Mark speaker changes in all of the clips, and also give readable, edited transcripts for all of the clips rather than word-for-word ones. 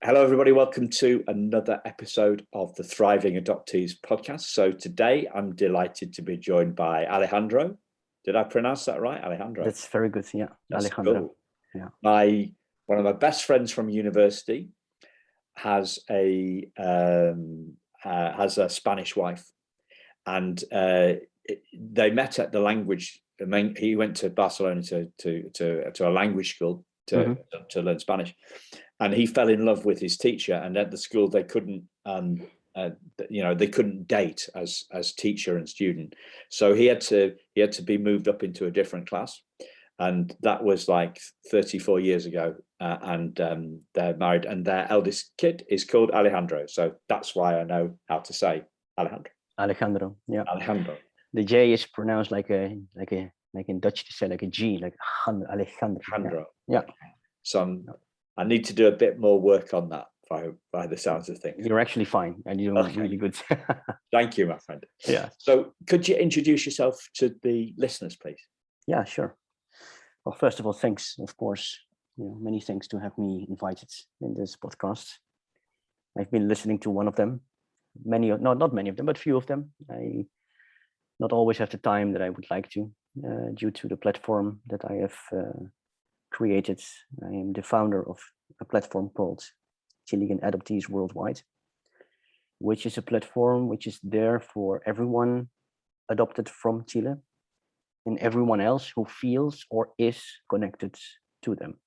Speaker 1: Hello, everybody. Welcome to another episode of the Thriving Adoptees podcast. So today I'm delighted to be joined by Alejandro. Did I pronounce that right? Alejandro.
Speaker 2: That's very good. Yeah.
Speaker 1: That's
Speaker 2: Alejandro.
Speaker 1: cool.
Speaker 2: Yeah.
Speaker 1: One of my best friends from university has a Spanish wife, and they met at the language. He went to Barcelona to a language school to learn Spanish, and he fell in love with his teacher. And at the school, they couldn't they couldn't date as teacher and student, so he had to be moved up into a different class. And that was like 34 years ago. And they're married, and their eldest kid is called Alejandro. So that's why I know how to say Alejandro.
Speaker 2: Alejandro. Yeah.
Speaker 1: Alejandro.
Speaker 2: The J is pronounced like in Dutch to say like a G, like Alejandro. Yeah.
Speaker 1: So I need to do a bit more work on that by the sounds of things.
Speaker 2: You're actually fine, and you're really good.
Speaker 1: Thank you, my friend.
Speaker 2: Yeah.
Speaker 1: So could you introduce yourself to the listeners, please?
Speaker 2: Yeah, sure. Well, first of all, thanks, of course. Many thanks to have me invited in this podcast. I've been listening to one of them. Not many of them, but few of them. I not always have the time that I would like to, due to the platform that I have created. I am the founder of a platform called Chilean Adoptees Worldwide, which is a platform which is there for everyone adopted from Chile and everyone else who feels or is connected to them.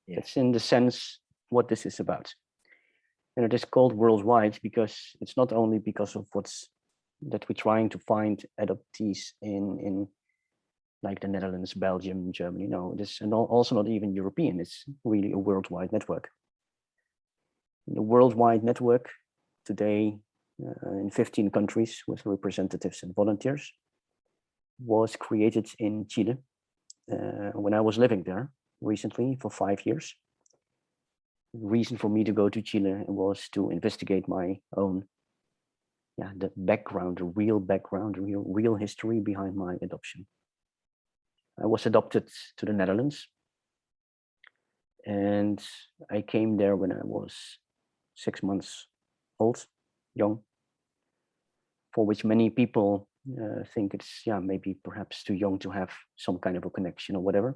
Speaker 2: Yeah. It's in the sense what this is about. And it is called worldwide because it's not only because of that we're trying to find adoptees in like the Netherlands, Belgium, Germany. No, this and also not even European. It's really a worldwide network. The worldwide network today in 15 countries with representatives and volunteers was created in Chile when I was living there recently for 5 years. The reason for me to go to Chile was to investigate my own, the background, the real history behind my adoption. I was adopted to the Netherlands, and I came there when I was 6 months old, young, for which many people think it's maybe perhaps too young to have some kind of a connection or whatever.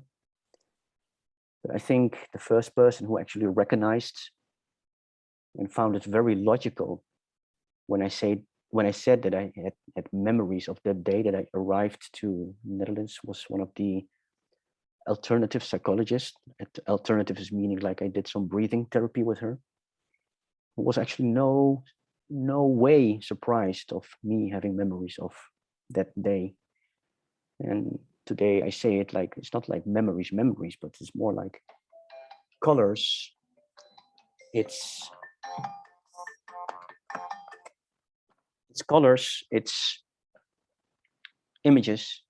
Speaker 2: But I think the first person who actually recognized and found it very logical when I said that I had memories of that day that I arrived to Netherlands was one of the alternative psychologists. Alternative is meaning like I did some breathing therapy with her. Who was actually no way surprised of me having memories of that day. And today I say it like it's not like memories, but it's more like colors. It's colors, it's images,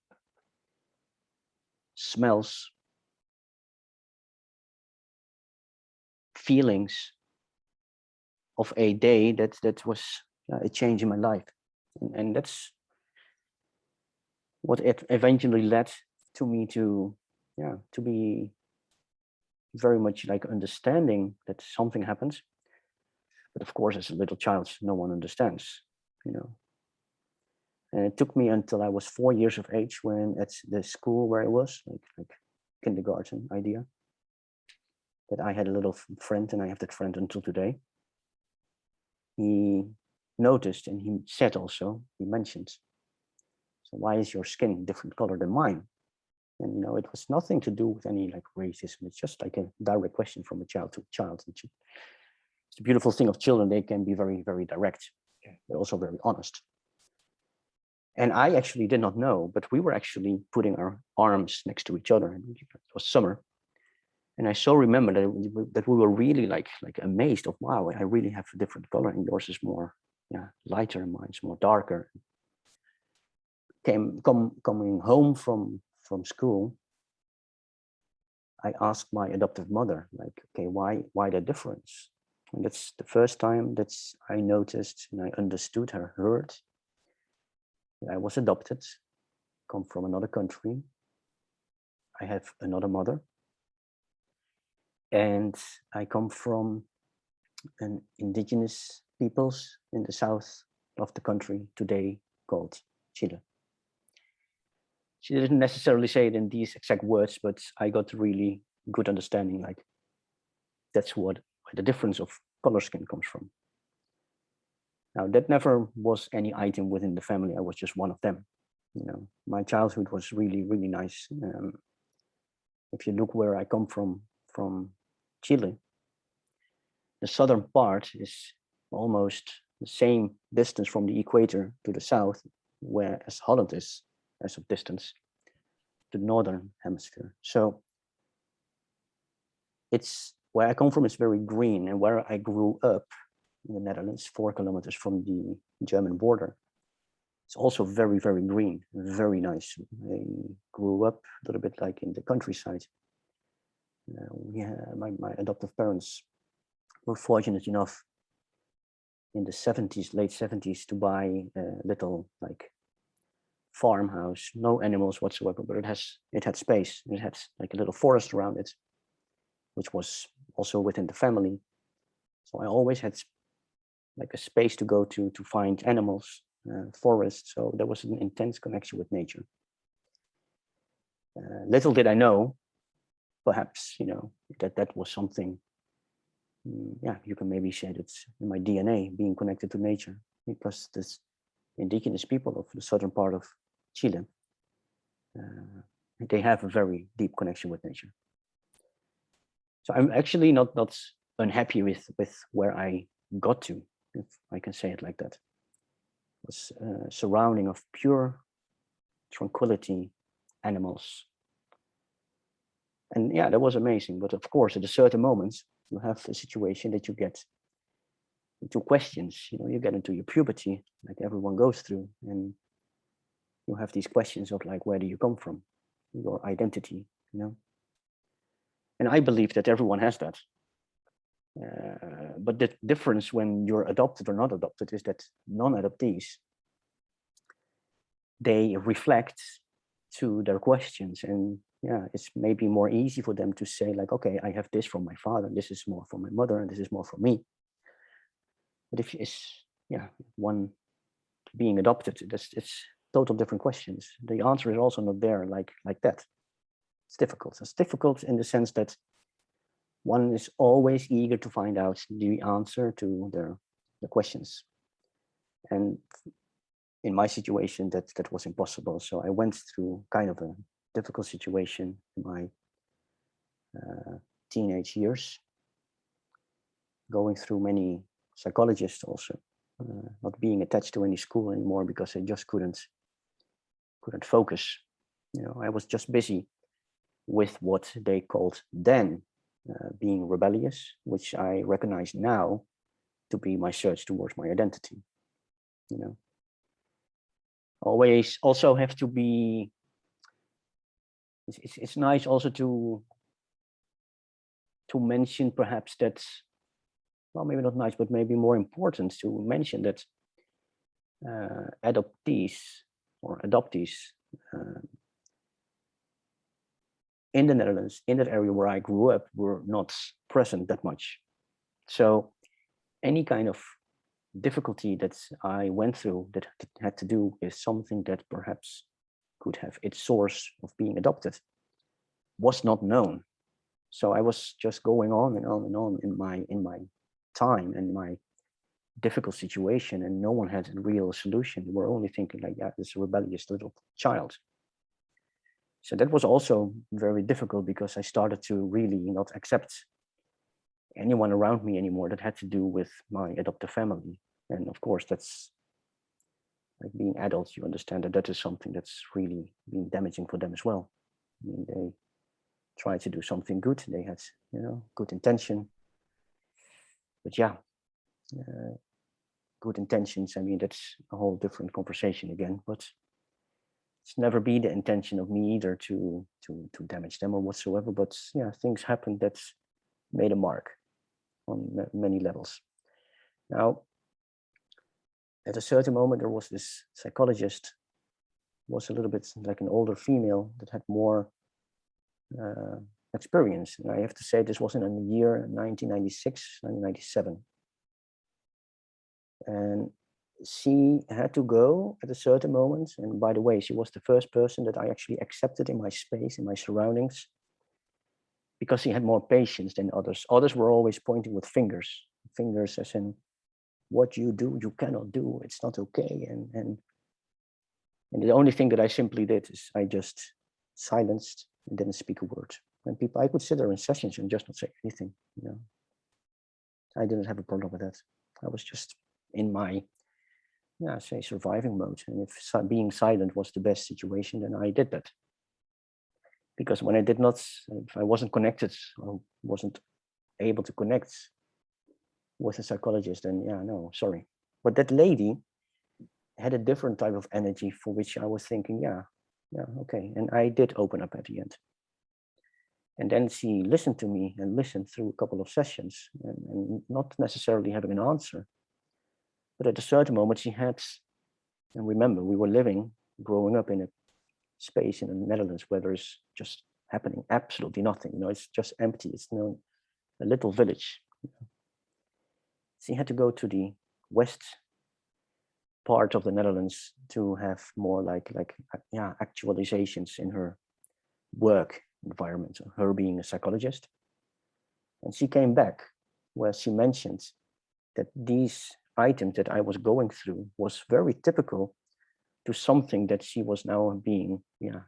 Speaker 2: smells, feelings of a day that was a change in my life. And that's what it eventually led to me to be very much like understanding that something happens. But of course, as a little child, no one understands, And it took me until I was 4 years of age when at the school where I was, like kindergarten idea, that I had a little friend, and I have that friend until today. He noticed, and he said also, he mentioned, so why is your skin different color than mine? And it was nothing to do with any like racism. It's just like a direct question from a child to a child. It's the beautiful thing of children. They can be very, very direct. They're also very honest. And I actually did not know, but we were actually putting our arms next to each other. And it was summer. And I so remember that we were really like amazed of, wow, I really have a different color, and yours is more lighter and mine's more darker. Coming home from school, I asked my adoptive mother, like, okay, why the difference? And that's the first time that I noticed and I understood heard that I was adopted, come from another country. I have another mother. And I come from an indigenous peoples in the south of the country today called Chile. She didn't necessarily say it in these exact words, but I got a really good understanding, like that's where the difference of color skin comes from. Now, that never was any item within the family. I was just one of them. You know, my childhood was really, really nice. If you look where I come from Chile, the southern part is almost the same distance from the equator to the south, whereas Holland is as of distance to the northern hemisphere. So it's where I come from is very green, and where I grew up in the Netherlands, 4 kilometers from the German border, it's also very, very green, very nice. I grew up a little bit like in the countryside. My adoptive parents were fortunate enough in the 70s, late 70s, to buy a little like farmhouse, no animals whatsoever, but it had space. It had like a little forest around it, which was also within the family. So I always had like a space to go to find animals, forest. So there was an intense connection with nature. Little did I know, perhaps, you know, that was something. Yeah, you can maybe say that's in my DNA, being connected to nature, because this indigenous people of the southern part of Chile, they have a very deep connection with nature. So I'm actually not unhappy with where I got to, if I can say it like that. It was a surrounding of pure tranquility, animals. And yeah, that was amazing. But of course, at a certain moment, you have a situation that you get into questions. You know, you get into your puberty, like everyone goes through, and you have these questions of like, where do you come from? Your identity, you know? And I believe that everyone has that. But the difference when you're adopted or not adopted is that non-adoptees, they reflect to their questions, and yeah, it's maybe more easy for them to say like, okay, I have this from my father, this is more from my mother, and this is more from me. But if it's, yeah, one being adopted, it's total different questions. The answer is also not there like that. It's difficult. It's difficult in the sense that one is always eager to find out the answer to the questions. And in my situation, that was impossible. So I went through kind of a difficult situation in my teenage years, going through many psychologists also, not being attached to any school anymore because I just couldn't focus. You know, I was just busy with what they called then being rebellious, which I recognize now to be my search towards my identity. You know, always also have to be. It's nice also to mention perhaps that, well, maybe not nice, but maybe more important to mention that adoptees or adoptees in the Netherlands, in that area where I grew up, were not present that much. So any kind of difficulty that I went through that had to do with something that perhaps could have its source of being adopted was not known. So I was just going on and on and on in my time and my difficult situation, and no one had a real solution. We were only thinking like, yeah, this rebellious little child. So that was also very difficult because I started to really not accept anyone around me anymore that had to do with my adoptive family. And of course, that's like being adults, you understand that that is something that's really been damaging for them as well. I mean, they tried to do something good. They had, you know, good intention. But yeah, good intentions, I mean, that's a whole different conversation again. But it's never been the intention of me either to damage them or whatsoever. But yeah, things happened that made a mark on many levels. Now, at a certain moment, there was this psychologist, was a little bit like an older female that had more experience. And I have to say this was in the year 1996, 1997. And she had to go at a certain moment. And by the way, she was the first person that I actually accepted in my space, in my surroundings, because she had more patience than others. Others were always pointing with fingers as in, what you do, you cannot do, it's not okay. And the only thing that I simply did is I just silenced and didn't speak a word. And people, I could sit there in sessions and just not say anything, you know. I didn't have a problem with that. I was just in my, say, surviving mode. And if being silent was the best situation, then I did that. Because when I did not, if I wasn't connected, or wasn't able to connect with a psychologist, then no, sorry. But that lady had a different type of energy for which I was thinking, okay. And I did open up at the end. And then she listened to me and listened through a couple of sessions and not necessarily having an answer. But at a certain moment she had, and remember, we were growing up in a space in the Netherlands where there's just happening absolutely nothing. You know, it's just empty. It's a little village. She had to go to the west part of the Netherlands to have more like actualizations in her work environment, her being a psychologist. And she came back where she mentioned that these items that I was going through was very typical to something that she was now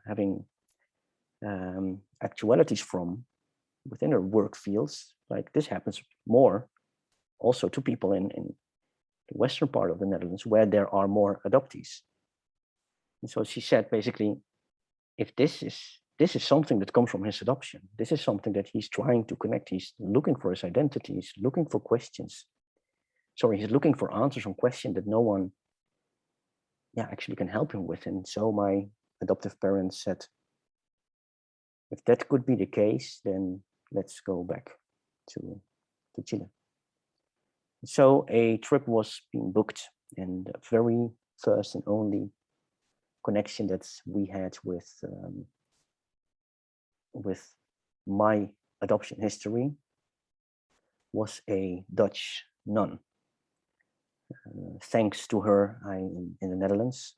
Speaker 2: having actualities from within her work fields. Like this happens more also to people in the western part of the Netherlands where there are more adoptees. And so she said, basically, if this is something that comes from his adoption, this is something that he's trying to connect, he's looking for his identity, he's looking for questions. Sorry, he's looking for answers on questions that no one actually can help him with. And so my adoptive parents said, if that could be the case, then let's go back to Chile. So a trip was being booked, and the very first and only connection that we had with my adoption history was a Dutch nun. Thanks to her, I'm in the Netherlands.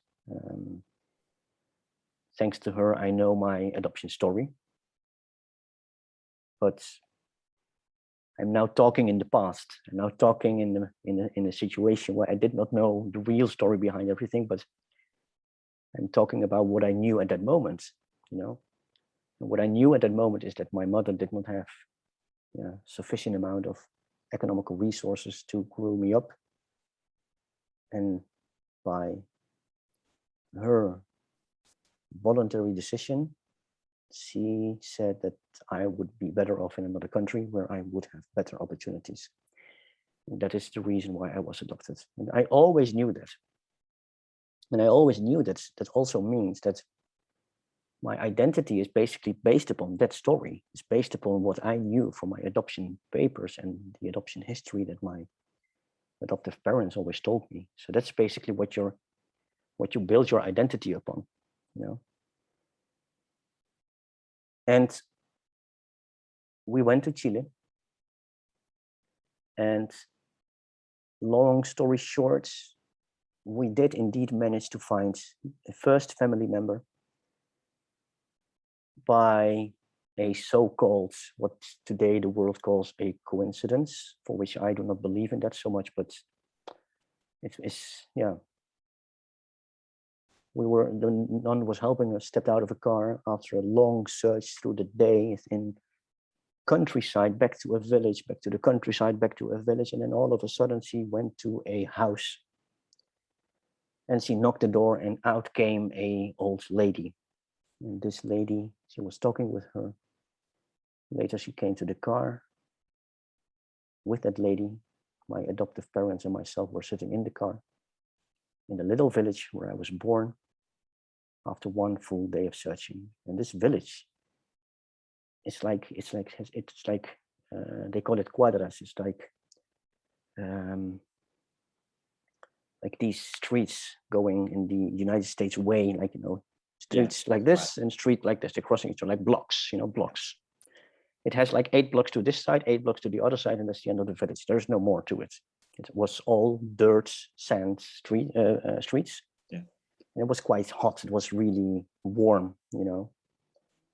Speaker 2: Thanks to her, I know my adoption story. But I'm now talking in the past. I'm now talking in a situation where I did not know the real story behind everything, but I'm talking about what I knew at that moment, you know. And what I knew at that moment is that my mother did not have sufficient amount of economical resources to grow me up. And by her voluntary decision, she said that I would be better off in another country where I would have better opportunities. And that is the reason why I was adopted. And I always knew that. And I always knew that also means that my identity is basically based upon that story. It's based upon what I knew from my adoption papers and the adoption history that my adoptive parents always told me. So that's basically what you build your identity upon, you know. And we went to Chile, and long story short, we did indeed manage to find a first family member by a so-called, what today the world calls a coincidence, for which I do not believe in that so much, but it's the nun was helping us, stepped out of a car after a long search through the day in countryside, back to a village, back to the countryside, back to a village. And then all of a sudden she went to a house and she knocked the door, and out came a old lady. And this lady, she was talking with her. Later she came to the car with that lady. My adoptive parents and myself were sitting in the car in the little village where I was born after one full day of searching. And this village, it's like they call it cuadras. It's like these streets going in the United States way, like, you know, streets like this and street like this. They're crossing each other like blocks, you know, blocks. It has like 8 blocks to this side, 8 blocks to the other side, and that's the end of the village. There's no more to it. It was all dirt, sand, streets.
Speaker 1: Yeah.
Speaker 2: And it was quite hot. It was really warm,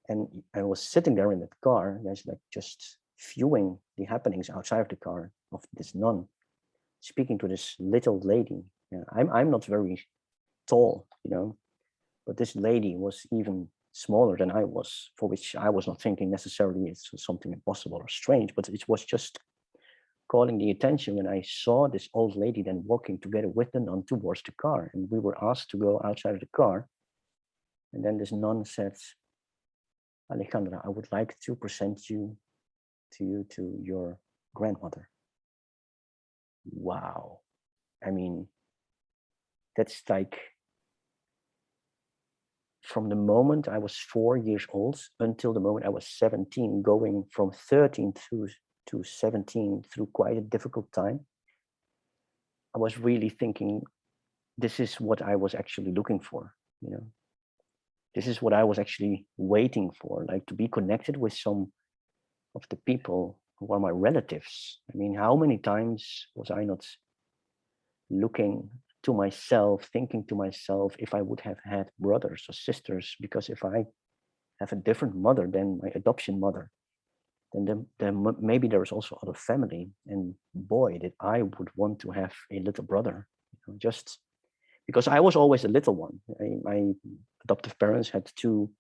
Speaker 2: And I was sitting there in the car, and I was like just viewing the happenings outside of the car of this nun speaking to this little lady. Yeah, I'm not very tall, but this lady was even smaller than I was, for which I was not thinking necessarily it's something impossible or strange, but it was just calling the attention when I saw this old lady then walking together with the nun towards the car. And we were asked to go outside of the car. And then this nun said, Alejandro, I would like to present you to your grandmother. Wow. I mean, that's like from the moment I was 4 years old until the moment I was 17, going from 13 to 17 through quite a difficult time. I was really thinking, this is what I was actually looking for, This is what I was actually waiting for, like to be connected with some of the people who are my relatives. I mean, how many times was I not looking to myself, thinking to myself, if I would have had brothers or sisters, because if I have a different mother than my adoption mother, then maybe there is also other family. And boy, did I would want to have a little brother, just because I was always a little one. My adoptive parents had 2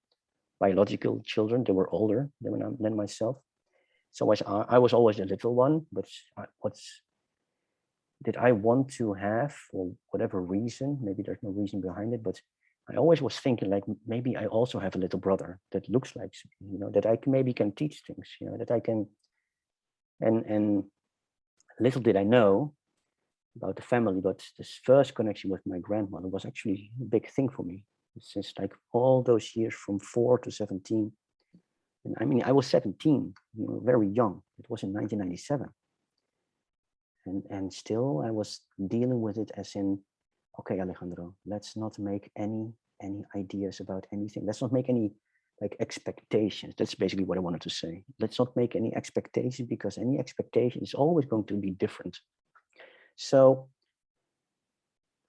Speaker 2: biological children. They were older than myself. So I was always a little one, but what did I want to have for whatever reason? Maybe there's no reason behind it, but I always was thinking like, maybe I also have a little brother that looks like, that I maybe can teach things, that I can, and little did I know about the family, but this first connection with my grandmother was actually a big thing for me. Since like all those years from 4 to 17. And I mean, I was 17, very young. It was in 1997. And still I was dealing with it as in, okay, Alejandro, let's not make any ideas about anything. Let's not make any like expectations. That's basically what I wanted to say. Let's not make any expectations, because any expectation is always going to be different. So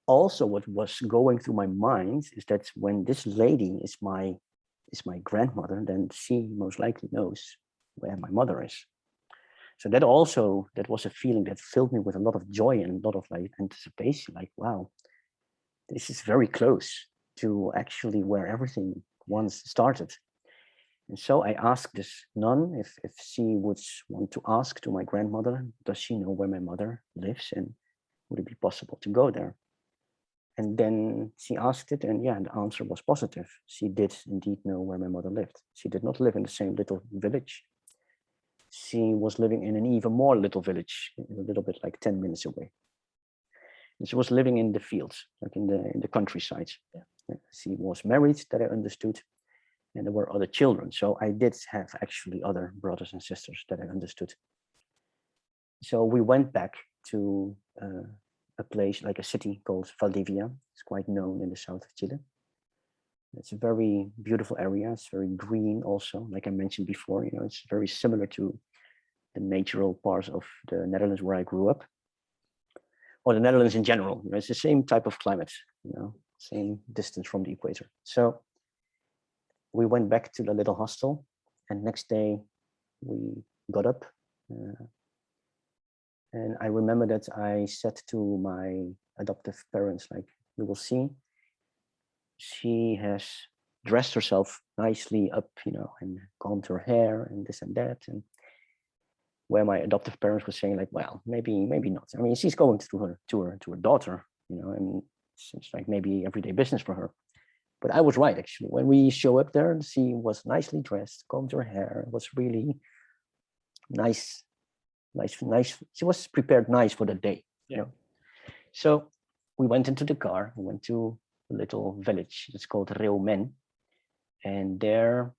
Speaker 2: also what was going through my mind is that when this lady is my grandmother, then she most likely knows where my mother is. So that was a feeling that filled me with a lot of joy and a lot of like anticipation, like, wow, this is very close to actually where everything once started. And so I asked this nun if she would want to ask to my grandmother, does she know where my mother lives, and would it be possible to go there? And then she asked it, and yeah, the answer was positive. She did indeed know where my mother lived. She did not live in the same little village. She was living in an even more little village, a little bit like 10 minutes away. And she was living in the fields, like in the countryside. Yeah. She was married, that I understood, and there were other children. So I did have actually other brothers and sisters that I understood. So we went back to a place, like a city called Valdivia. It's quite known in the south of Chile. It's a very beautiful area. It's very green also, like I mentioned before. It's very similar to the natural parts of the Netherlands where I grew up, or the Netherlands in general. It's the same type of climate, same distance from the equator. So we went back to the little hostel, and next day we got up. And I remember that I said to my adoptive parents, like, you will see, she has dressed herself nicely up, and combed her hair and this and that. And where my adoptive parents were saying, like, well, maybe not. I mean, she's going to her daughter, and it's like maybe everyday business for her. But I was right, actually. When we show up there, she was nicely dressed, combed her hair, was really nice. She was prepared nice for the day.
Speaker 1: Yeah.
Speaker 2: So we went into the car. We went to a little village. It's called Relentless, and there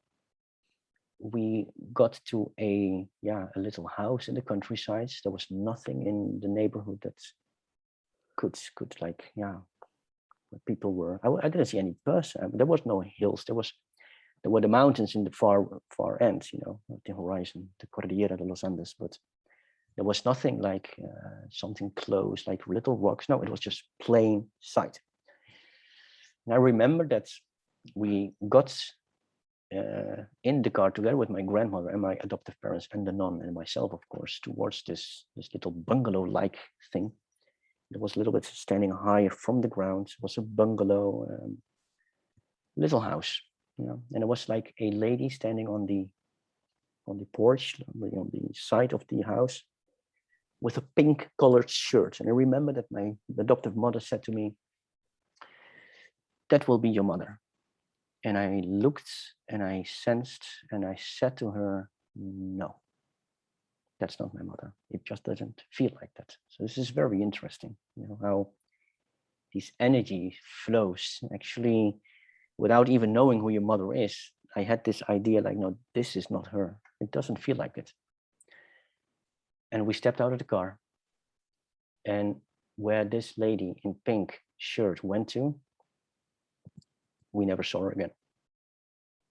Speaker 2: we got to a little house in the countryside. There was nothing in the neighborhood that could like where people were. I didn't see any person. There was no hills. There were the mountains in the far end, the horizon, the Cordillera de los Andes, but There was nothing like something close, like little rocks. No, it was just plain sight. And I remember that we got in the car together with my grandmother and my adoptive parents and the nun and myself, of course, towards this little bungalow-like thing. It was a little bit standing higher from the ground. It was a bungalow, little house, you know, and it was like a lady standing on the porch, on the side of the house, with a pink colored shirt. And I remember that my adoptive mother said to me, "That will be your mother." And I looked and I sensed and I said to her, "No, that's not my mother. It just doesn't feel like that." So this is very interesting, you know, how this energy flows actually without even knowing who your mother is. I had this idea like, no, this is not her. It doesn't feel like it. And we stepped out of the car, and where this lady in pink shirt went to, we never saw her again.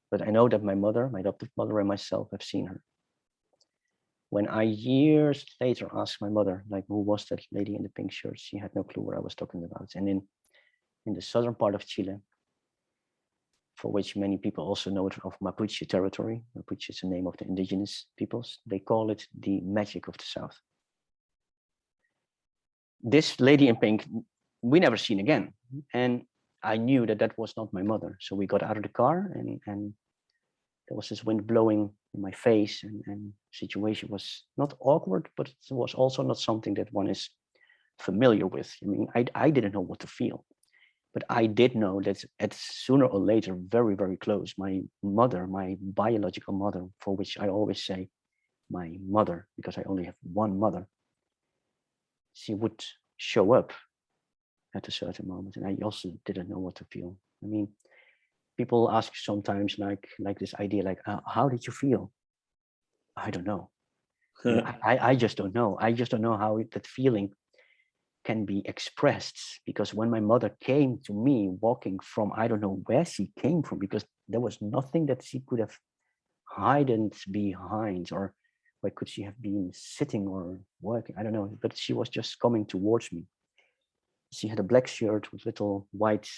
Speaker 2: But I know that my mother, my adoptive mother, and myself have seen her. When I years later asked my mother, like, who was that lady in the pink shirt, she had no clue what I was talking about. And in the southern part of Chile, for which many people also know it of Mapuche territory. Mapuche is the name of the indigenous peoples. They call it the magic of the South. This lady in pink, we never seen again. And I knew that that was not my mother. So we got out of the car, and there was this wind blowing in my face, and situation was not awkward, but it was also not something that one is familiar with. I mean, I didn't know what to feel. But I did know that at sooner or later, very, very close, my mother, my biological mother, for which I always say my mother, because I only have one mother, she would show up at a certain moment. And I also didn't know what to feel. I mean, people ask sometimes like this idea, like, how did you feel? I don't know. I just don't know. I just don't know how that feeling can be expressed, because when my mother came to me walking from, I don't know where she came from, because there was nothing that she could have hidden behind, or where could she have been sitting or working, I don't know, but she was just coming towards me. She had a black shirt with little white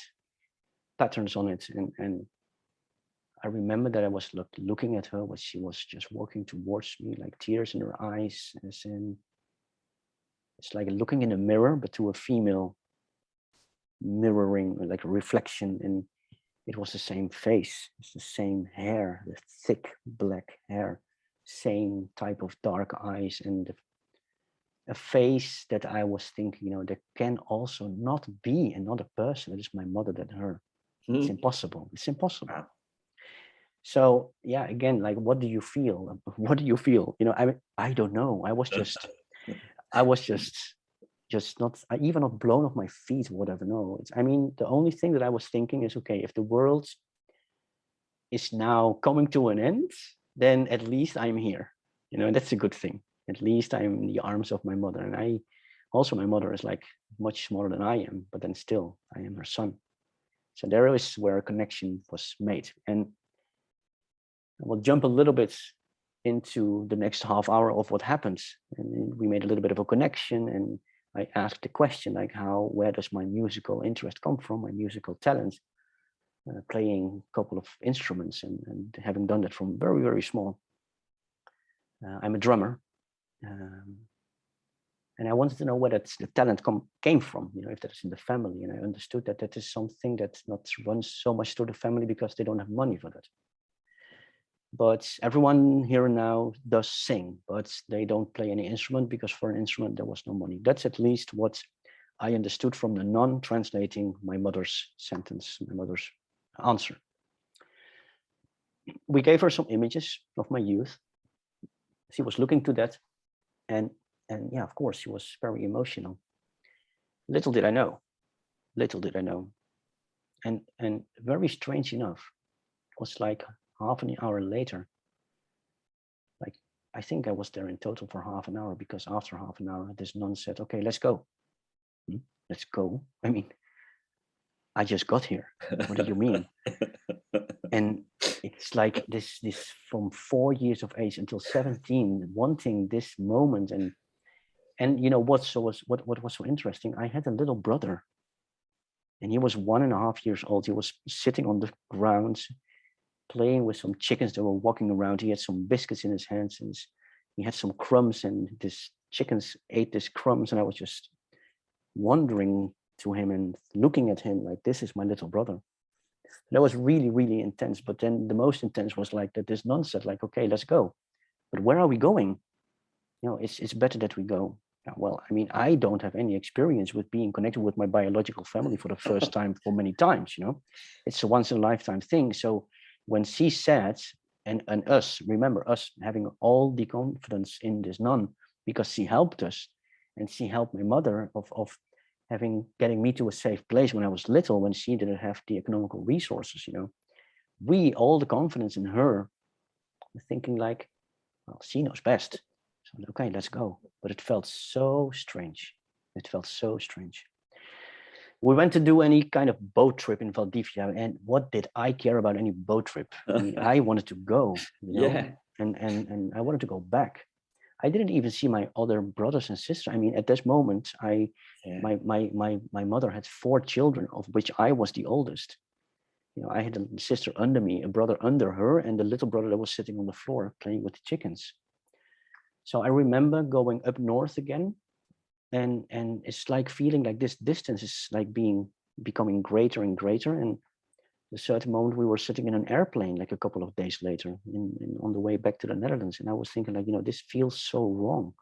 Speaker 2: patterns on it, and I remember that I was looking at her, but she was just walking towards me, like tears in her eyes, as in, it's like looking in a mirror, but to a female mirroring, like a reflection. And it was the same face, it's the same hair, the thick black hair, same type of dark eyes, and a face that I was thinking, you know, there can also not be another person that is my mother than her. It's impossible. It's impossible. So yeah, again, like, what do you feel? What do you feel? You know, I don't know. I was just not, even not blown off my feet, whatever. No, I mean, the only thing that I was thinking is, okay, if the world is now coming to an end, then at least I'm here. You know, and that's a good thing. At least I'm in the arms of my mother. And my mother is like much smaller than I am, but then still I am her son. So there is where a connection was made. And we'll jump a little bit into the next half hour of what happens. And we made a little bit of a connection, and I asked the question, like, where does my musical interest come from, my musical talent, playing a couple of instruments and having done that from very, very small. I'm a drummer. And I wanted to know where the talent came from, you know, if that's in the family. And I understood that that is something that not runs so much through the family because they don't have money for that. But everyone here now does sing, but they don't play any instrument because for an instrument there was no money. That's at least what I understood from the nun translating my mother's sentence, my mother's answer. We gave her some images of my youth. She was looking to that, and yeah, of course, she was very emotional. Little did I know, and very strange enough, it was like half an hour later. Like, I think I was there in total for half an hour, because after half an hour, this nun said, "Okay, let's go." Let's go. I mean, I just got here. What do you mean? And it's like this from 4 years of age until 17, wanting this moment. And And you know what was so interesting? I had a little brother, and he was 1.5 years old. He was sitting on the ground, playing with some chickens that were walking around. He had some biscuits in his hands, and he had some crumbs, and this chickens ate these crumbs. And I was just wondering to him and looking at him like, this is my little brother. That was really, really intense. But then the most intense was like that this nun said, like, okay, let's go. But where are we going? You know, it's better that we go. Well, I mean, I don't have any experience with being connected with my biological family for the first time for many times, you know. It's a once in a lifetime thing. So when she said, and us, remember us having all the confidence in this nun, because she helped us and she helped my mother of getting me to a safe place when I was little, when she didn't have the economical resources, you know. We all the confidence in her, thinking like, well, she knows best. So okay, let's go. But it felt so strange. It felt so strange. We went to do any kind of boat trip in Valdivia, and what did I care about any boat trip? I mean, I wanted to go, you know,
Speaker 1: Yeah.
Speaker 2: and I wanted to go back. I didn't even see my other brothers and sisters. I mean, at this moment, my mother had 4 children, of which I was the oldest. You know, I had a sister under me, a brother under her, and the little brother that was sitting on the floor playing with the chickens. So I remember going up north again, and it's like feeling like this distance is like becoming greater and greater. And at a certain moment, we were sitting in an airplane like a couple of days later, on the way back to the Netherlands, and I was thinking like, you know, this feels so wrong.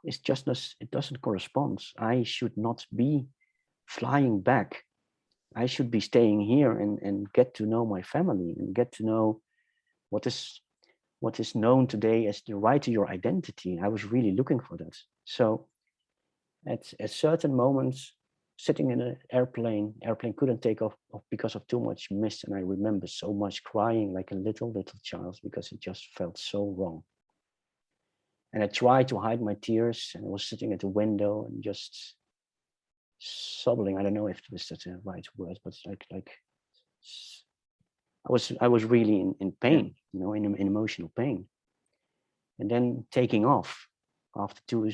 Speaker 2: It's just it doesn't correspond. I should not be flying back. I should be staying here and get to know my family and get to know what is known today as the right to your identity. I was really looking for that. So at certain moments, sitting in an airplane couldn't take off because of too much mist. And I remember so much crying like a little child because it just felt so wrong. And I tried to hide my tears, and I was sitting at the window and just sobbing. I don't know if this is the right word, but like I was really in pain, you know, in emotional pain. And then taking off after 2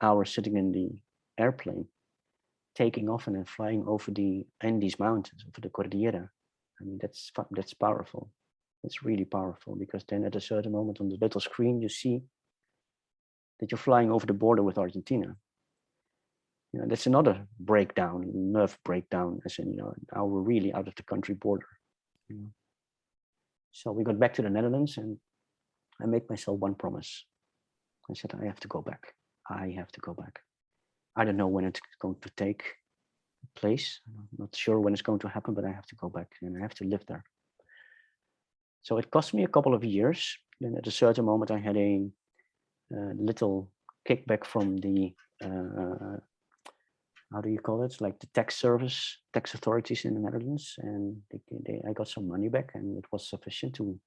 Speaker 2: hours sitting in the airplane, taking off and then flying over the Andes Mountains, over the Cordillera. I mean, that's powerful. It's really powerful, because then at a certain moment on the little screen, you see that you're flying over the border with Argentina. You know, that's another breakdown, nerve breakdown, as in, you know, now we're really out of the country border. You know? So we got back to the Netherlands, and I made myself one promise. I said, I have to go back. I have to go back. I don't know when it's going to take place. I'm not sure when it's going to happen, but I have to go back and I have to live there. So it cost me a couple of years. Then at a certain moment, I had a little kickback from the, how do you call it? Like the tax authorities in the Netherlands. And I got some money back, and it was sufficient to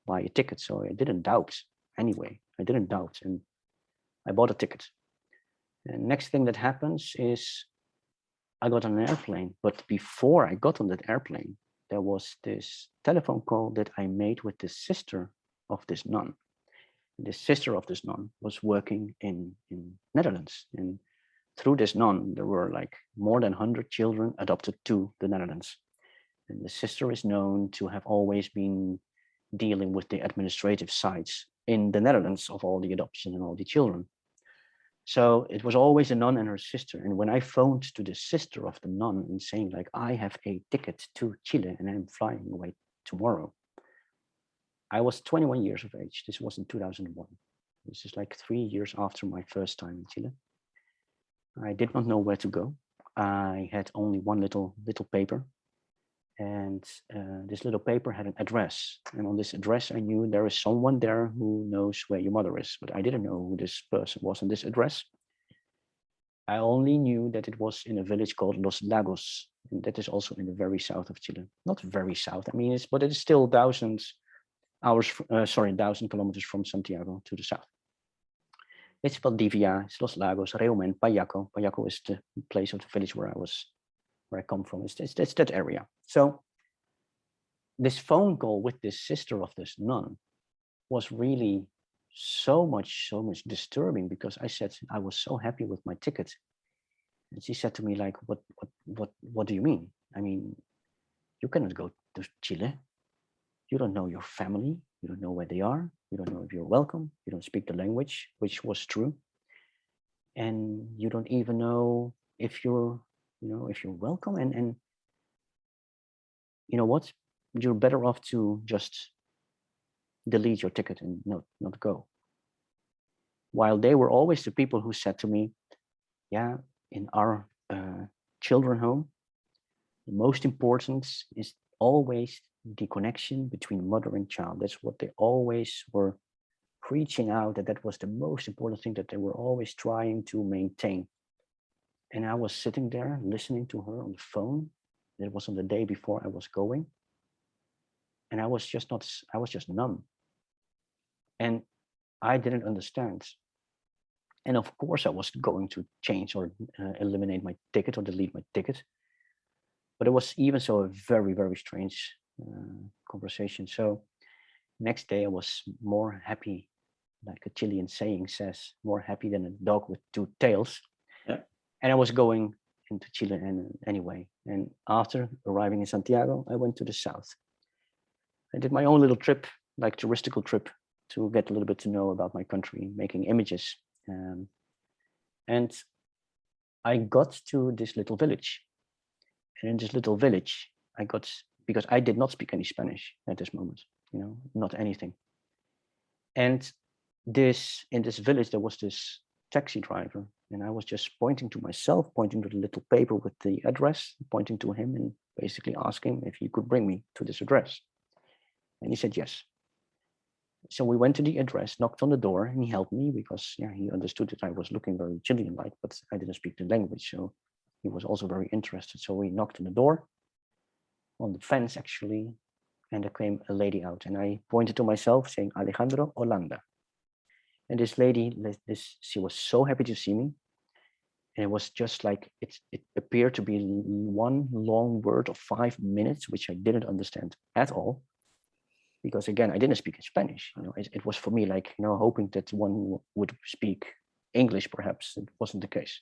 Speaker 2: buy a ticket. So I didn't doubt anyway. I didn't doubt, and I bought a ticket. And next thing that happens is I got on an airplane. But before I got on that airplane, there was this telephone call that I made with the sister of this nun. And the sister of this nun was working in Netherlands. And through this nun, there were like more than 100 children adopted to the Netherlands. And the sister is known to have always been dealing with the administrative sides in the Netherlands of all the adoption and all the children. So it was always a nun and her sister. And when I phoned to the sister of the nun and saying like, I have a ticket to Chile and I'm flying away tomorrow, I was 21 years of age. This was in 2001. This is like 3 years after my first time in Chile. I did not know where to go. I had only one little paper. And this little paper had an address. And on this address, I knew there is someone there who knows where your mother is. But I didn't know who this person was on this address. I only knew that it was in a village called Los Lagos. And that is also in the very south of Chile. Not very south. I mean, but it is still 1,000 kilometers from Santiago to the south. It's Valdivia, it's Los Lagos, Reumen, Payaco. Payaco is the place of the village where I come from. It's that area. So this phone call with this sister of this nun was really so much disturbing, because I said I was so happy with my ticket. And she said to me, like, what do you mean? I mean, you cannot go to Chile. You don't know your family. You don't know where they are. You don't know if you're welcome. You don't speak the language, which was true. And you don't even know if you're, if you're welcome. And you know what? You're better off to just delete your ticket and not go. While they were always the people who said to me, yeah, in our children home, the most important is always the connection between mother and child. That's what they always were preaching out, that was the most important thing that they were always trying to maintain. And I was sitting there listening to her on the phone. It was on the day before I was going. And I was just numb. And I didn't understand. And of course, I was going to change or eliminate my ticket or delete my ticket. But it was even so a very, very strange conversation. So next day, I was more happy, like a Chilean saying says, more happy than a dog with two tails.
Speaker 1: Yeah.
Speaker 2: And I was going into Chile anyway. And after arriving in Santiago, I went to the south. I did my own little trip, like touristical trip, to get a little bit to know about my country, making images. And I got to this little village. And in this little village, I got, because I did not speak any Spanish at this moment, not anything. And in this village, there was this taxi driver, and I was just pointing to myself, pointing to the little paper with the address, pointing to him and basically asking if he could bring me to this address. And he said yes. So we went to the address, knocked on the door, and he helped me because he understood that I was looking very Chilean-like, but I didn't speak the language. So he was also very interested. So we knocked on the door, on the fence actually, and there came a lady out, and I pointed to myself saying, Alejandro, Holanda. And this lady, she was so happy to see me. And it was just like, it appeared to be one long word of 5 minutes, which I didn't understand at all. Because again, I didn't speak in Spanish. It was for me like, hoping that one would speak English, perhaps. It wasn't the case.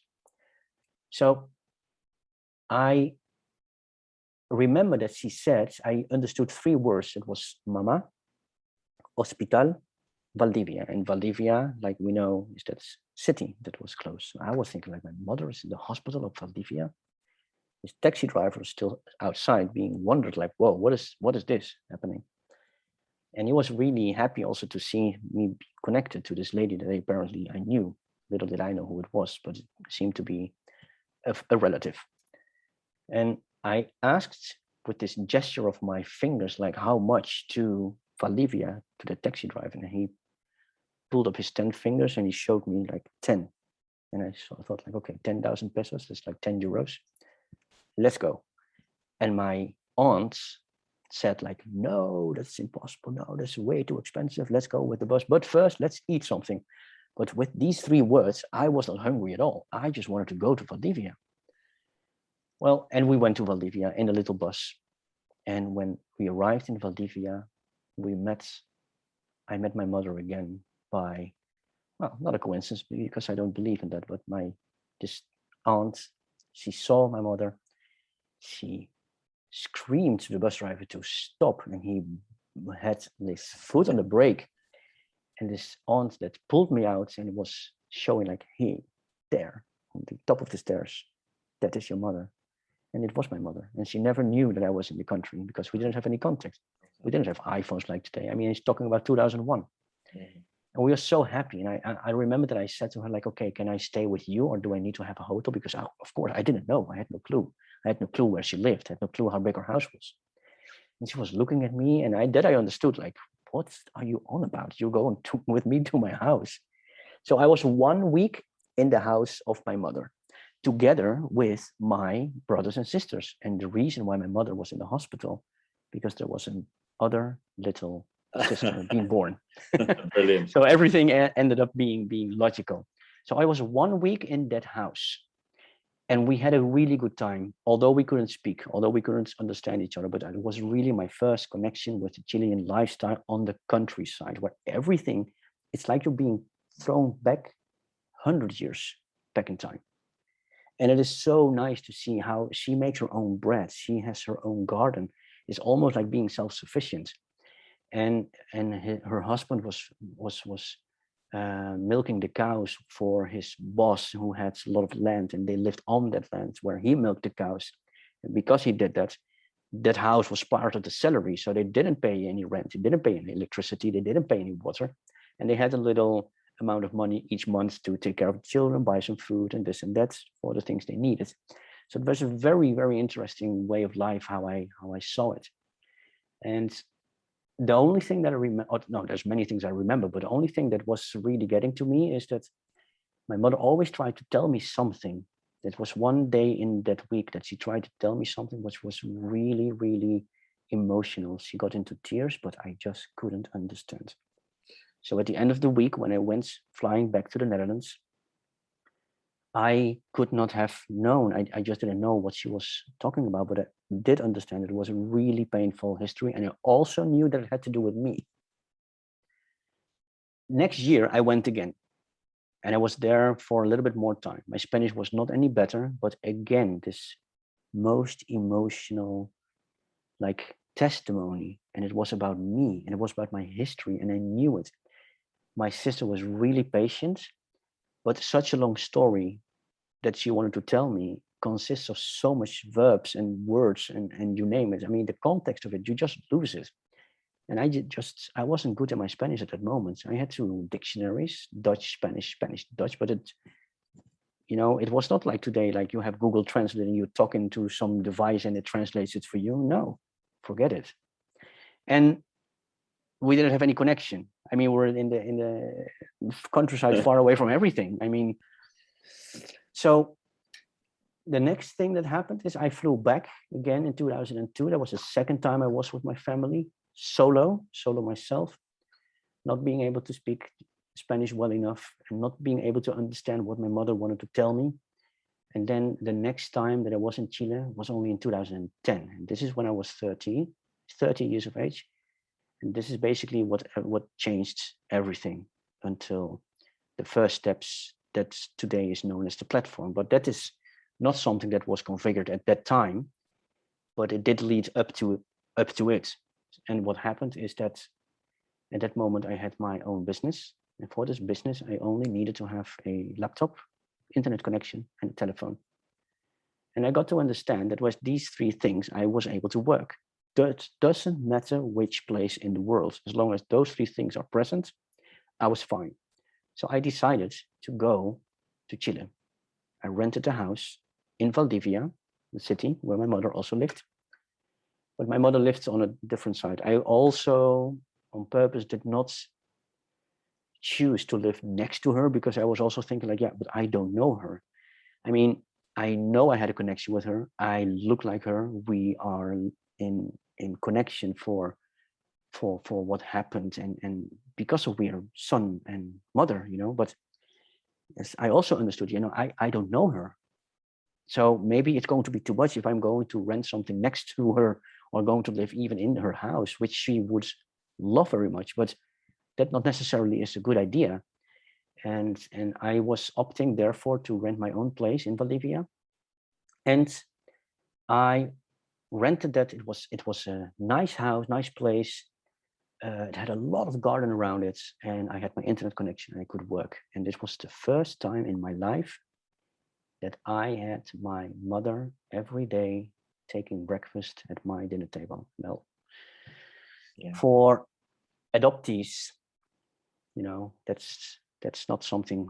Speaker 2: So I remember that she said, I understood 3 words. It was mama, hospital, Valdivia. And Valdivia, like we know, is that city that was close. So I was thinking, like, my mother is in the hospital of Valdivia. This taxi driver is still outside being wondered, like, whoa, what is this happening? And he was really happy also to see me be connected to this lady that apparently I knew. Little did I know who it was, but it seemed to be a relative. And I asked with this gesture of my fingers, like, how much to Valdivia, to the taxi driver. And he pulled up his 10 fingers and he showed me like 10. And I thought, like, okay, 10,000 pesos, that's like 10 euros. Let's go. And my aunt said, like, no, that's impossible. No, that's way too expensive. Let's go with the bus. But first, let's eat something. But with these 3 words, I was not hungry at all. I just wanted to go to Valdivia. Well, and we went to Valdivia in a little bus. And when we arrived in Valdivia, I met my mother again by, well, not a coincidence, because I don't believe in that, but this aunt, she saw my mother. She screamed to the bus driver to stop, and he had his foot on the brake. And this aunt that pulled me out, and it was showing like, hey, there on the top of the stairs, that is your mother. And it was my mother. And she never knew that I was in the country because we didn't have any contact. We didn't have iPhones like today. I mean, it's talking about 2001. Mm-hmm. And we were so happy. And I remember that I said to her, like, okay, can I stay with you or do I need to have a hotel? Because of course I didn't know. I had no clue. I had no clue where she lived. I had no clue how big her house was. And she was looking at me, and I understood, like, what are you on about? You're going with me to my house. So I was 1 week in the house of my mother, together with my brothers and sisters. And the reason why my mother was in the hospital, because there was another little sister being born.
Speaker 1: Brilliant.
Speaker 2: So everything ended up being logical. So I was 1 week in that house, and we had a really good time, although we couldn't speak, although we couldn't understand each other. But it was really my first connection with the Chilean lifestyle on the countryside, where everything it's like you're being thrown back 100 years back in time. And it is so nice to see how she makes her own bread. She has her own garden. It's almost like being self-sufficient. And her husband was milking the cows for his boss, who had a lot of land, and they lived on that land where he milked the cows. And because he did that, that house was part of the salary, so they didn't pay any rent, they didn't pay any electricity, they didn't pay any water, and they had a little amount of money each month to take care of the children, buy some food and this and that for the things they needed. So it was a very, very interesting way of life, how I saw it. And the only thing that I remember, no, there's many things I remember, but the only thing that was really getting to me is that my mother always tried to tell me something. That was one day in that week that she tried to tell me something which was really, really emotional. She got into tears, but I just couldn't understand. So at the end of the week, when I went flying back to the Netherlands, I could not have known. I just didn't know what she was talking about, but I did understand it was a really painful history. And I also knew that it had to do with me. Next year, I went again. And I was there for a little bit more time. My Spanish was not any better, but again, this most emotional, like, testimony. And it was about me, and it was about my history, and I knew it. My sister was really patient, but such a long story that she wanted to tell me consists of so much verbs and words and you name it. I mean, the context of it, you just lose it. And I wasn't good at my Spanish at that moment. I had to dictionaries, Dutch, Spanish, Spanish, Dutch, but it, you know, it was not like today, like you have Google Translate and you talk into some device and it translates it for you. No, forget it. And we didn't have any connection. I mean, we're in the countryside, far away from everything. I mean, so the next thing that happened is I flew back again in 2002. That was the second time I was with my family, solo myself, not being able to speak Spanish well enough and not being able to understand what my mother wanted to tell me. And then the next time that I was in Chile was only in 2010. And this is when I was 30 years of age. And this is basically what changed everything until the first steps that today is known as the platform. But that is not something that was configured at that time, but it did lead up to it. And what happened is that at that moment I had my own business. And for this business, I only needed to have a laptop, internet connection, and a telephone. And I got to understand that with these three things, I was able to work. That doesn't matter which place in the world. As long as those three things are present, I was fine. So I decided to go to Chile. I rented a house in Valdivia, the city where my mother also lived. But my mother lived on a different side. I also, on purpose, did not choose to live next to her because I was also thinking like, yeah, but I don't know her. I mean, I know I had a connection with her. I look like her. We are in connection for what happened and because of we are son and mother, you know, but as I also understood, you know, I don't know her. So maybe it's going to be too much if I'm going to rent something next to her or going to live even in her house, which she would love very much, but that not necessarily is a good idea. And I was opting therefore to rent my own place in Valdivia. And I rented that. It was a nice house, nice place. It had a lot of garden around it, and I had my internet connection and I could work. And this was the first time in my life that I had my mother every day taking breakfast at my dinner table. Well, yeah. For adoptees, you know, that's not something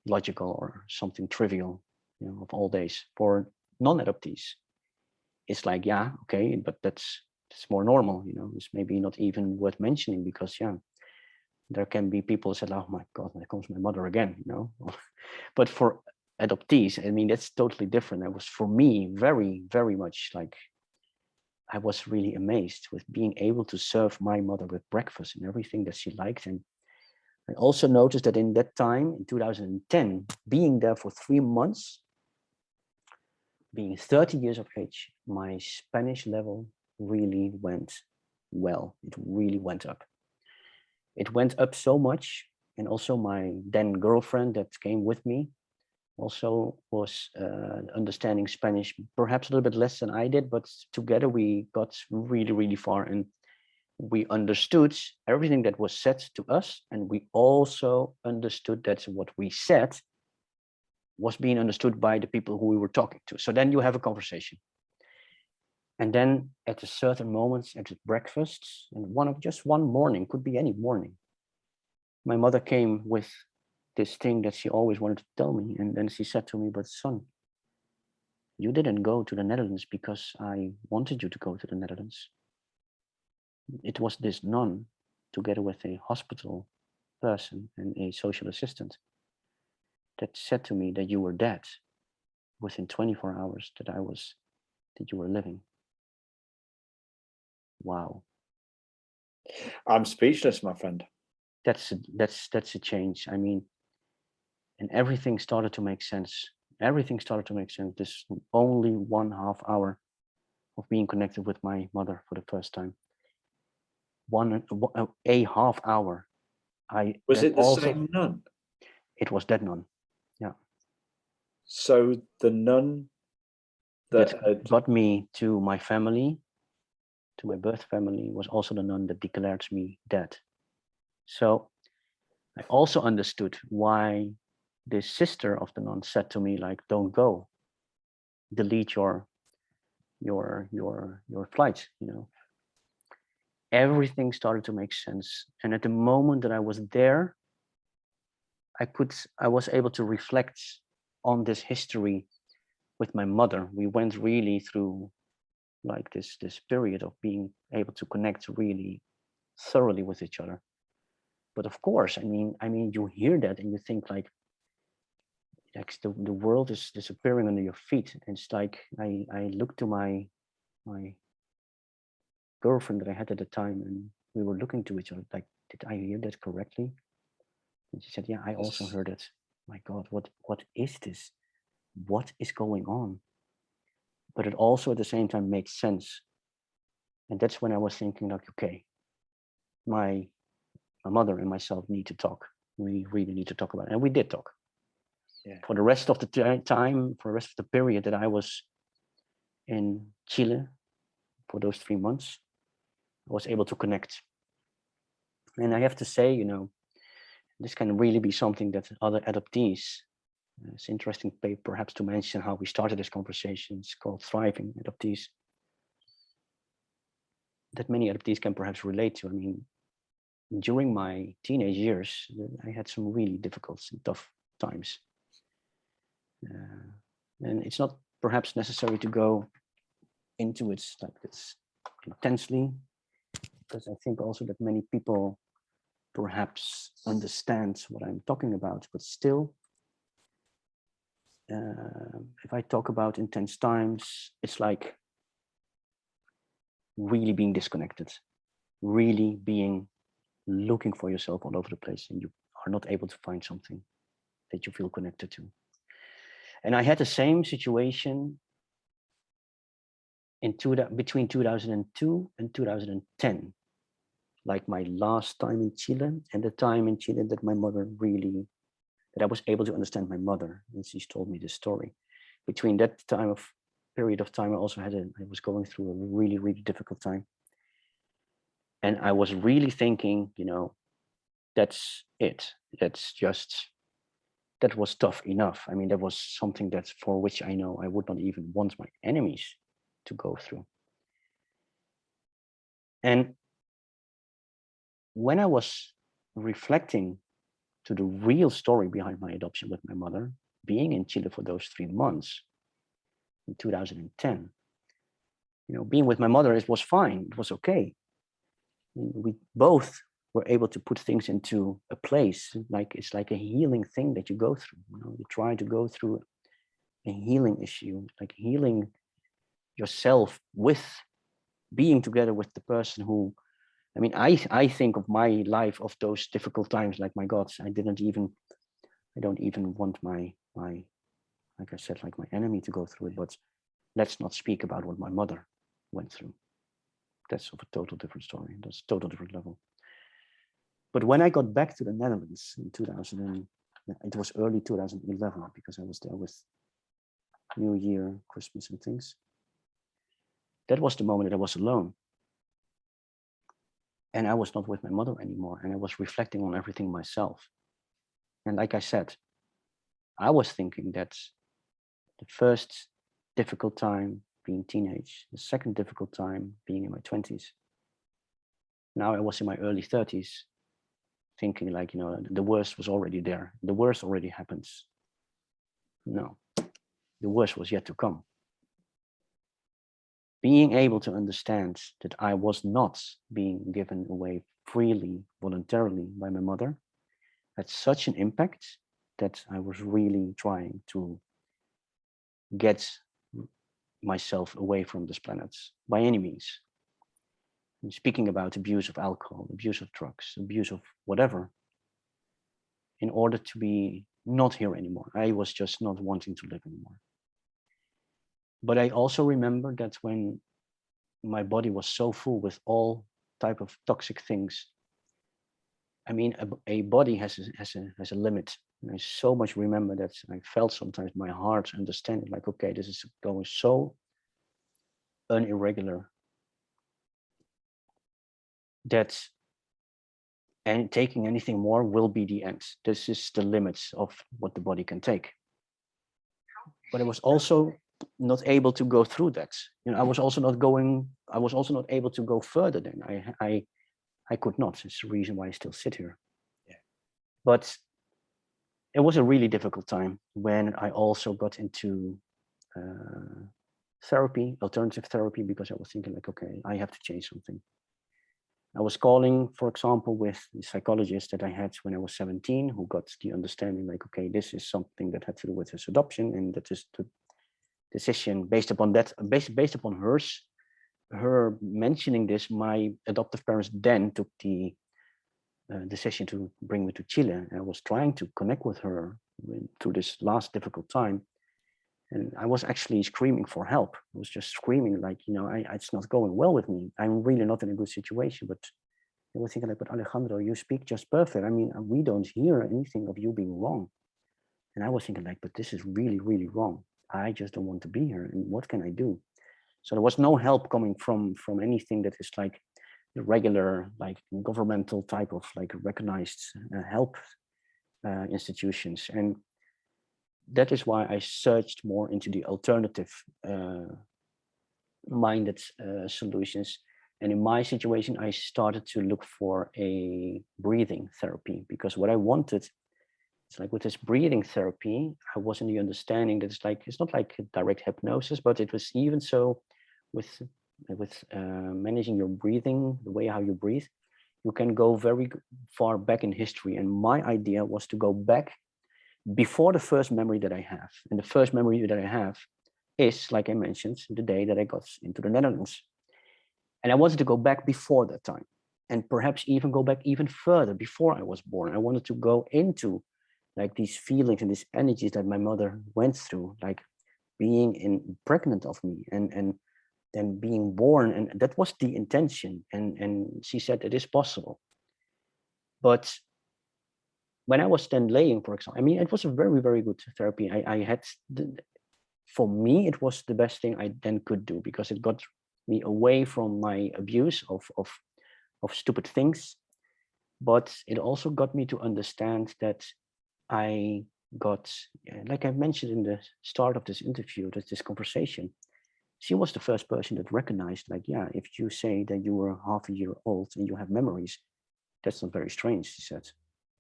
Speaker 2: logical or something trivial, you know, of all days. For non-adoptees, it's like, yeah, okay, but that's more normal, you know. It's maybe not even worth mentioning because, yeah, there can be people who said, oh my God, there comes my mother again, you know. But for adoptees, I mean, that's totally different. It was for me very, very much like I was really amazed with being able to serve my mother with breakfast and everything that she liked. And I also noticed that in that time, in 2010, being there for 3 months, being 30 years of age, my Spanish level really went well. It really went up. It went up so much And also my then girlfriend that came with me also was understanding Spanish, perhaps a little bit less than I did, but together we got really, really far, and we understood everything that was said to us, and we also understood that what we said was being understood by the people who we were talking to. So then you have a conversation. And then at a certain moment at breakfast, and one morning, could be any morning, my mother came with this thing that she always wanted to tell me. And then she said to me, but son, you didn't go to the Netherlands because I wanted you to go to the Netherlands. It was this nun together with a hospital person and a social assistant that said to me that you were dead within 24 hours, that you were living. Wow.
Speaker 1: I'm speechless, my friend.
Speaker 2: That's a change. I mean, and everything started to make sense. Everything started to make sense. This only 1.5 hour of being connected with my mother for the first time. A half hour.
Speaker 1: Was it the same nun?
Speaker 2: It was that nun. Yeah.
Speaker 1: So the nun that
Speaker 2: got me to my family, to my birth family, was also the nun that declared me dead. So I also understood why this sister of the nun said to me, like, don't go, delete your flight, you know. Everything started to make sense. And at the moment that I was there, I was able to reflect on this history with my mother. We went really through like this period of being able to connect really thoroughly with each other. But of course, I mean, you hear that and you think like the world is disappearing under your feet. And it's like I looked to my girlfriend that I had at the time, and we were looking to each other like, did I hear that correctly? And she said, yeah, I also heard it. My God, what is this? What is going on? But it also at the same time makes sense. And that's when I was thinking like, okay, my mother and myself need to talk. We really need to talk about it. And we did talk. Yeah. For the rest of the time, for the rest of the period that I was in Chile, for those 3 months, I was able to connect. And I have to say, you know, this can really be something that other adoptees, it's interesting perhaps to mention how we started this conversation. It's called Thriving Adoptees, that many adoptees can perhaps relate to. I mean, during my teenage years, I had some really difficult and tough times. And it's not perhaps necessary to go into it like this intensely, because I think also that many people perhaps understand what I'm talking about, but still, if I talk about intense times, it's like really being disconnected, really being looking for yourself all over the place, and you are not able to find something that you feel connected to. And I had the same situation between 2002 and 2010, like my last time in Chile and the time in Chile that my mother really, that I was able to understand my mother, and she's told me this story. Between that period of time, I was going through a really, really difficult time. And I was really thinking, you know, that's it. That was tough enough. I mean, that was something that for which I know I would not even want my enemies to go through. And when I was reflecting to the real story behind my adoption with my mother, being in Chile for those 3 months in 2010, you know, being with my mother, it was fine. It was okay. We both were able to put things into a place. Like it's like a healing thing that you go through. You know, you try to go through a healing issue, like healing yourself with being together with the person who, I mean, I think of my life of those difficult times, like, my God, I don't even want my, like I said, like my enemy to go through it, but let's not speak about what my mother went through. That's of a total different story. That's a total different level. But when I got back to the Netherlands in 2000, it was early 2011, because I was there with New Year, Christmas and things. That was the moment that I was alone. And I was not with my mother anymore. And I was reflecting on everything myself. And like I said, I was thinking that the first difficult time being teenage, the second difficult time being in my 20s. Now I was in my early 30s, thinking like, you know, the worst was already there. The worst already happens. No, the worst was yet to come. Being able to understand that I was not being given away freely, voluntarily by my mother, had such an impact that I was really trying to get myself away from this planet by any means. And speaking about abuse of alcohol, abuse of drugs, abuse of whatever, in order to be not here anymore. I was just not wanting to live anymore. But I also remember that when my body was so full with all type of toxic things, I mean, a body has a limit. And I so much remember that I felt sometimes my heart understanding like, okay, this is going so irregular that and taking anything more will be the end. This is the limits of what the body can take. But I was also not able to go through that. You know, I was also not able to go further than I could not. It's the reason why I still sit here. Yeah. But it was a really difficult time when I also got into therapy, alternative therapy, because I was thinking like, okay, I have to change something. I was calling, for example, with the psychologist that I had when I was 17, who got the understanding like, okay, this is something that had to do with his adoption, and that is the decision based upon that, based upon her mentioning this. My adoptive parents then took the decision to bring me to Chile. And I was trying to connect with her through this last difficult time. And I was actually screaming for help. I was just screaming like, you know, it's not going well with me. I'm really not in a good situation. But I was thinking like, but Alejandro, you speak just perfect. I mean, we don't hear anything of you being wrong. And I was thinking like, but this is really, really wrong. I just don't want to be here. And what can I do? So there was no help coming from anything that is like the regular, like governmental type of like recognized help institutions. And that is why I searched more into the alternative minded solutions. And in my situation, I started to look for a breathing therapy, because what I wanted, it's like with this breathing therapy, I was in the understanding that it's not like direct hypnosis, but it was even so with managing your breathing, the way how you breathe, you can go very far back in history. And my idea was to go back before the first memory that I have. And the first memory that I have is, like I mentioned, the day that I got into the Netherlands. And I wanted to go back before that time, and perhaps even go back even further before I was born. I wanted to go into like these feelings and these energies that my mother went through, like being pregnant of me and then being born. And that was the intention. And she said it is possible. But when I was then laying, for example, I mean, it was a very, very good therapy. I had, for me, it was the best thing I then could do, because it got me away from my abuse of stupid things. But it also got me to understand that I got, like I mentioned in the start of this interview, this conversation, she was the first person that recognized, like, yeah, if you say that you were half a year old and you have memories, that's not very strange, she said.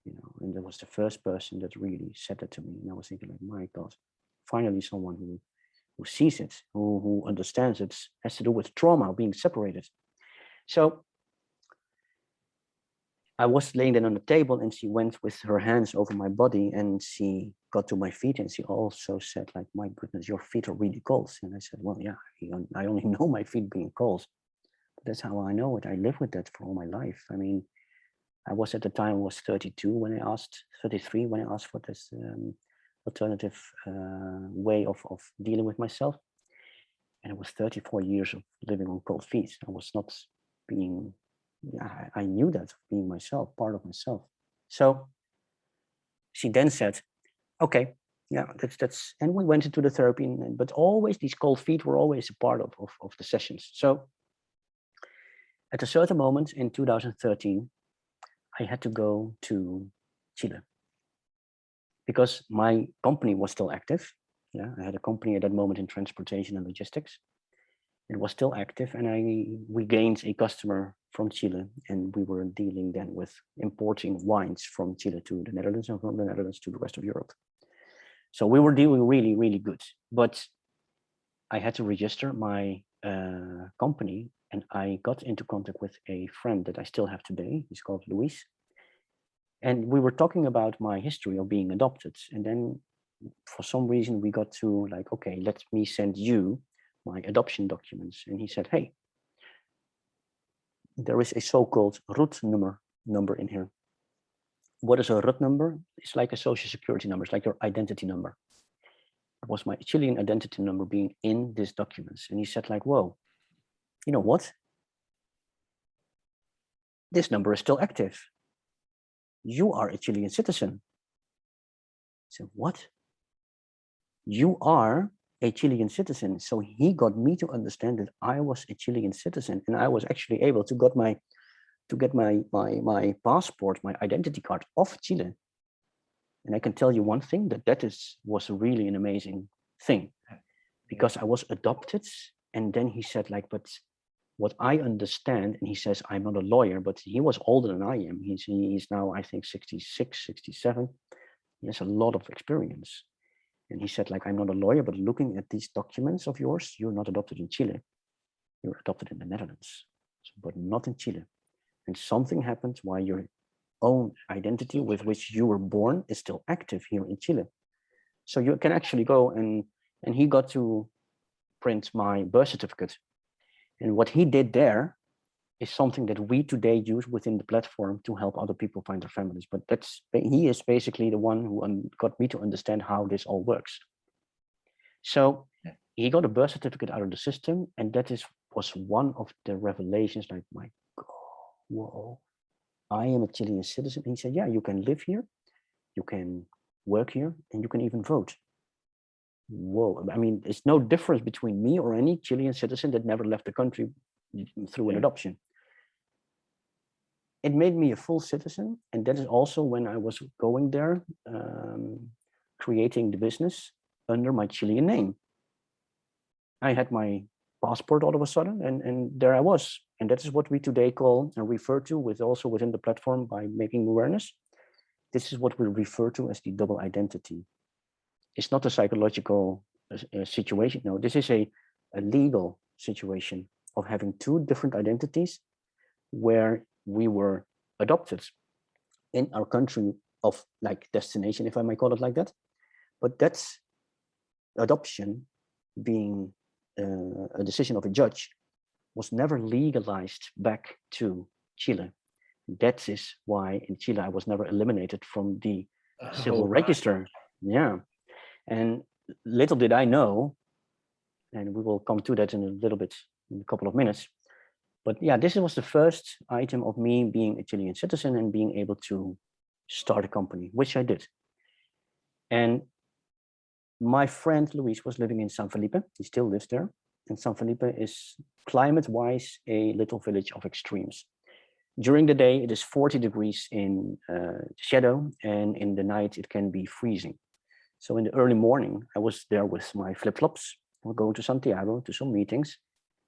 Speaker 2: You know, and that was the first person that really said that to me. And I was thinking like, my God, finally someone who sees it, who understands it, has to do with trauma, being separated. So I was laying then on the table, and she went with her hands over my body, and she got to my feet, and she also said like, my goodness, your feet are really cold. And I said, well, yeah, I only know my feet being cold. But that's how I know it. I live with that for all my life. I mean, I was at the time was 32 when I asked, 33 when I asked for this alternative way of dealing with myself. And it was 34 years of living on cold feet. I was not being I knew that being myself, part of myself. So she then said, okay, yeah, that's, and we went into the therapy, but always these cold feet were always a part of the sessions. So at a certain moment in 2013, I had to go to Chile because my company was still active. Yeah, I had a company at that moment in transportation and logistics. It was still active, and we gained a customer from Chile, and we were dealing then with importing wines from Chile to the Netherlands and from the Netherlands to the rest of Europe. So we were doing really, really good. But I had to register my company, and I got into contact with a friend that I still have today. He's called Luis. And we were talking about my history of being adopted. And then for some reason, we got to like, okay, let me send you my adoption documents. And he said, hey, there is a so-called root number in here. What is a root number? It's like a social security number. It's like your identity number. It was my Chilean identity number being in these documents. And he said like, whoa, you know what? This number is still active. You are a Chilean citizen. I said, what? You are a Chilean citizen. So he got me to understand that I was a Chilean citizen, and I was actually able to get my passport, my identity card of Chile. And I can tell you one thing, that was really an amazing thing, because I was adopted. And then he said like, but what I understand, and he says, I'm not a lawyer, but he was older than I am. He's now, I think, 66, 67. He has a lot of experience. And he said, like, I'm not a lawyer, but looking at these documents of yours, you're not adopted in Chile. You're adopted in the Netherlands, but not in Chile. And something happened why your own identity with which you were born is still active here in Chile. So you can actually go and he got to print my birth certificate. And what he did there is something that we today use within the platform to help other people find their families. But he is basically the one who got me to understand how this all works. So he got a birth certificate out of the system, and that was one of the revelations. Like, my God, whoa, I am a Chilean citizen. And he said, yeah, you can live here, you can work here, and you can even vote. Whoa, I mean, there's no difference between me or any Chilean citizen that never left the country through an adoption. It made me a full citizen. And that is also when I was going there, creating the business under my Chilean name. I had my passport all of a sudden, and there I was. And that is what we today call and refer to also within the platform by making awareness. This is what we refer to as the double identity. It's not a psychological situation. No, this is a legal situation of having two different identities where we were adopted in our country of like destination, if I might call it like that. But that's adoption being a decision of a judge was never legalized back to Chile. That is why in Chile I was never eliminated from the civil register. Yeah. And little did I know, and we will come to that in a little bit, in a couple of minutes. But yeah, this was the first item of me being a Chilean citizen and being able to start a company, which I did. And my friend Luis was living in San Felipe. He still lives there. And San Felipe is climate-wise a little village of extremes. During the day, it is 40 degrees in shadow, and in the night, it can be freezing. So in the early morning, I was there with my flip-flops. We're going to Santiago to some meetings.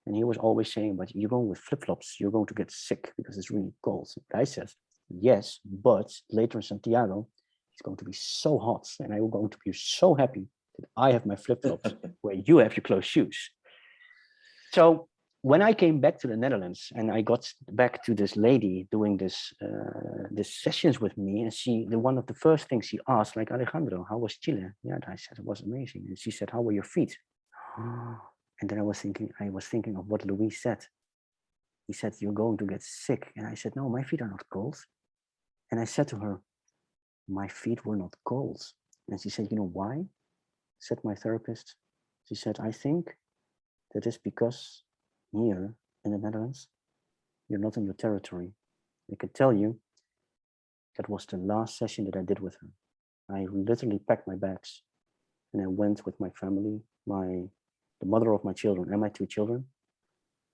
Speaker 2: And he was always saying, but you're going with flip-flops, you're going to get sick because it's really cold. I said, yes, but later in Santiago, it's going to be so hot. And I'm going to be so happy that I have my flip-flops where you have your closed shoes. So when I came back to the Netherlands and I got back to this lady doing this sessions with me, and one of the first things she asked, like, Alejandro, how was Chile? Yeah, and I said, it was amazing. And she said, how were your feet? And then I was thinking of what Luis said. He said, you're going to get sick. And I said, no, my feet are not cold. And I said to her, my feet were not cold. And she said, you know why? Said my therapist. She said, I think that is because here in the Netherlands, You're not in your territory. I can tell you that was the last session that I did with her. I literally packed my bags and I went with my family, the mother of my children and my 2 children.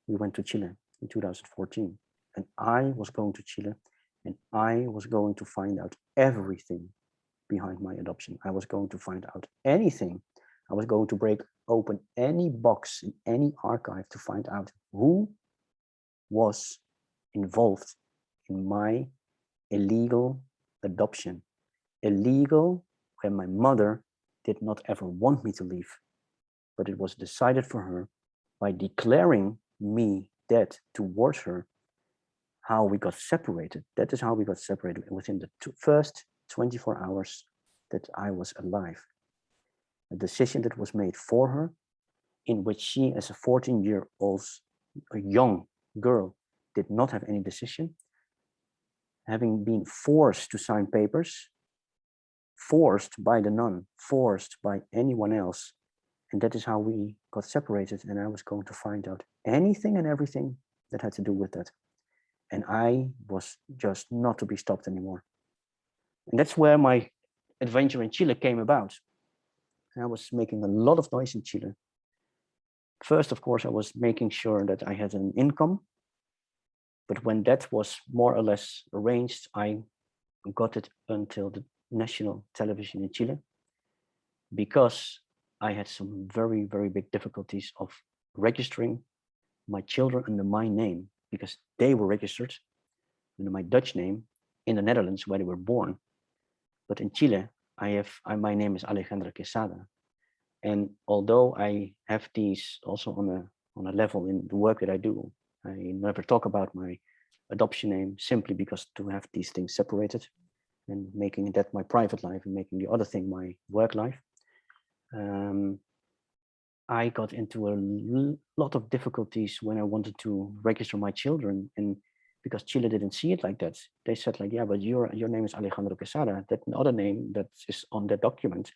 Speaker 2: We went to Chile in 2014, and I was going to Chile and I was going to find out everything behind my adoption. I was going to find out anything. I was going to break open any box in any archive to find out who was involved in my illegal adoption. Illegal when my mother did not ever want me to leave, but it was decided for her by declaring me dead towards her, how we got separated. That is how we got separated within the first 24 hours that I was alive. A decision that was made for her, in which she, as a 14-year-old, a young girl, did not have any decision, having been forced to sign papers, forced by the nun, forced by anyone else. And that is how we got separated. And I was going to find out anything and everything that had to do with that. And I was just not to be stopped anymore. And that's where my adventure in Chile came about. I was making a lot of noise in Chile. First, of course, I was making sure that I had an income. But when that was more or less arranged, I got it until the national television in Chile, because I had some very, very big difficulties of registering my children under my name, because they were registered under my Dutch name in the Netherlands where they were born. But in Chile, my name is Alejandro Quezada. And although I have these also on a level in the work that I do, I never talk about my adoption name, simply because to have these things separated and making that my private life and making the other thing my work life. I got into a lot of difficulties when I wanted to register my children, and because Chile didn't see it like that. They said like, yeah, but your name is Alejandro Quezada, that other name that is on that document.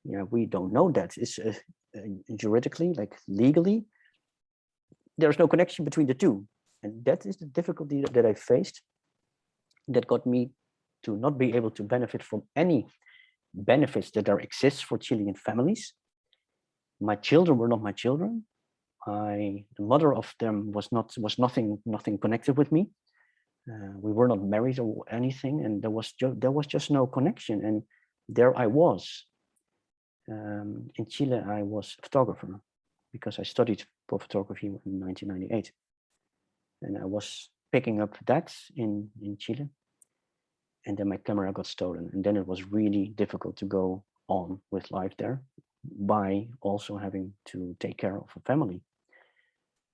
Speaker 2: Yeah, we don't know that. It's juridically, like legally, there's no connection between the two. And that is the difficulty that I faced, that got me to not be able to benefit from any benefits that there exists for Chilean families. My children were not my children. The mother of them was nothing connected with me. We were not married or anything, and there was just no connection. And there I was. In Chile, I was a photographer because I studied photography in 1998, and I was picking up that in Chile. And then my camera got stolen, and then it was really difficult to go on with life there, by also having to take care of a family.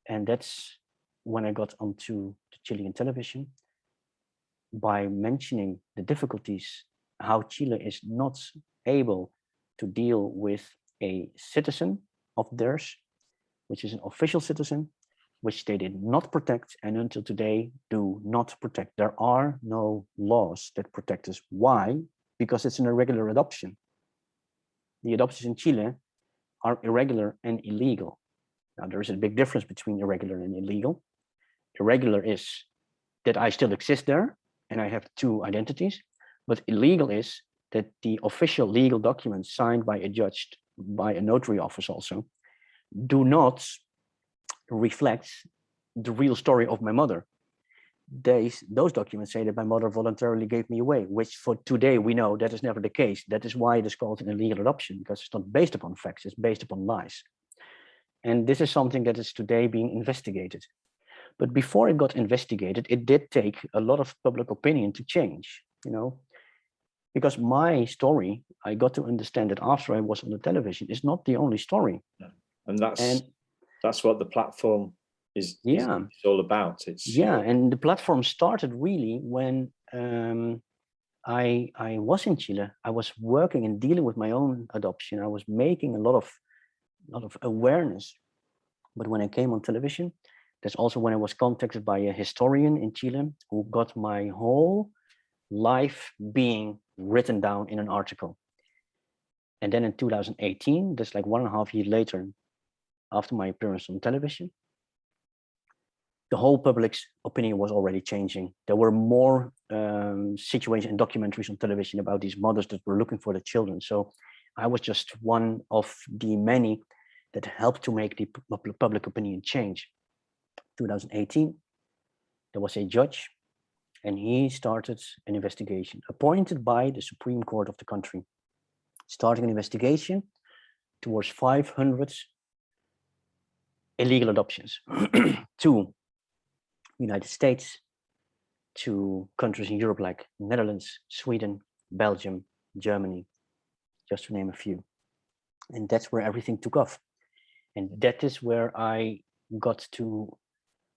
Speaker 2: And that's when I got onto the Chilean television, by mentioning the difficulties, how Chile is not able to deal with a citizen of theirs, which is an official citizen, which they did not protect, and until today do not protect. There are no laws that protect us. Why? Because it's an irregular adoption. The adoptions in Chile are irregular and illegal. Now, there is a big difference between irregular and illegal. Irregular is that I still exist there and I have 2 identities, but illegal is that the official legal documents signed by a judge, by a notary office also, do not reflect the real story of my mother. Those documents say that my mother voluntarily gave me away, which for today we know that is never the case. That is why it is called an illegal adoption, because it's not based upon facts, it's based upon lies. And this is something that is today being investigated. But before it got investigated, it did take a lot of public opinion to change, because my story, I got to understand that after I was on the television, is not the only story.
Speaker 1: And that's what the platform is all about.
Speaker 2: And the platform started really when I was in Chile. I was working and dealing with my own adoption. I was making a lot of awareness. But when I came on television, that's also when I was contacted by a historian in Chile who got my whole life being written down in an article. And then in 2018, that's like 1.5 years later, after my appearance on television, the whole public's opinion was already changing. There were more situations and documentaries on television about these mothers that were looking for the children. So I was just one of the many that helped to make the public opinion change. 2018, there was a judge, and he started an investigation appointed by the Supreme Court of the country, starting an investigation towards 500 illegal adoptions to United States, to countries in Europe like Netherlands, Sweden, Belgium, Germany, just to name a few. And that's where everything took off. And that is where I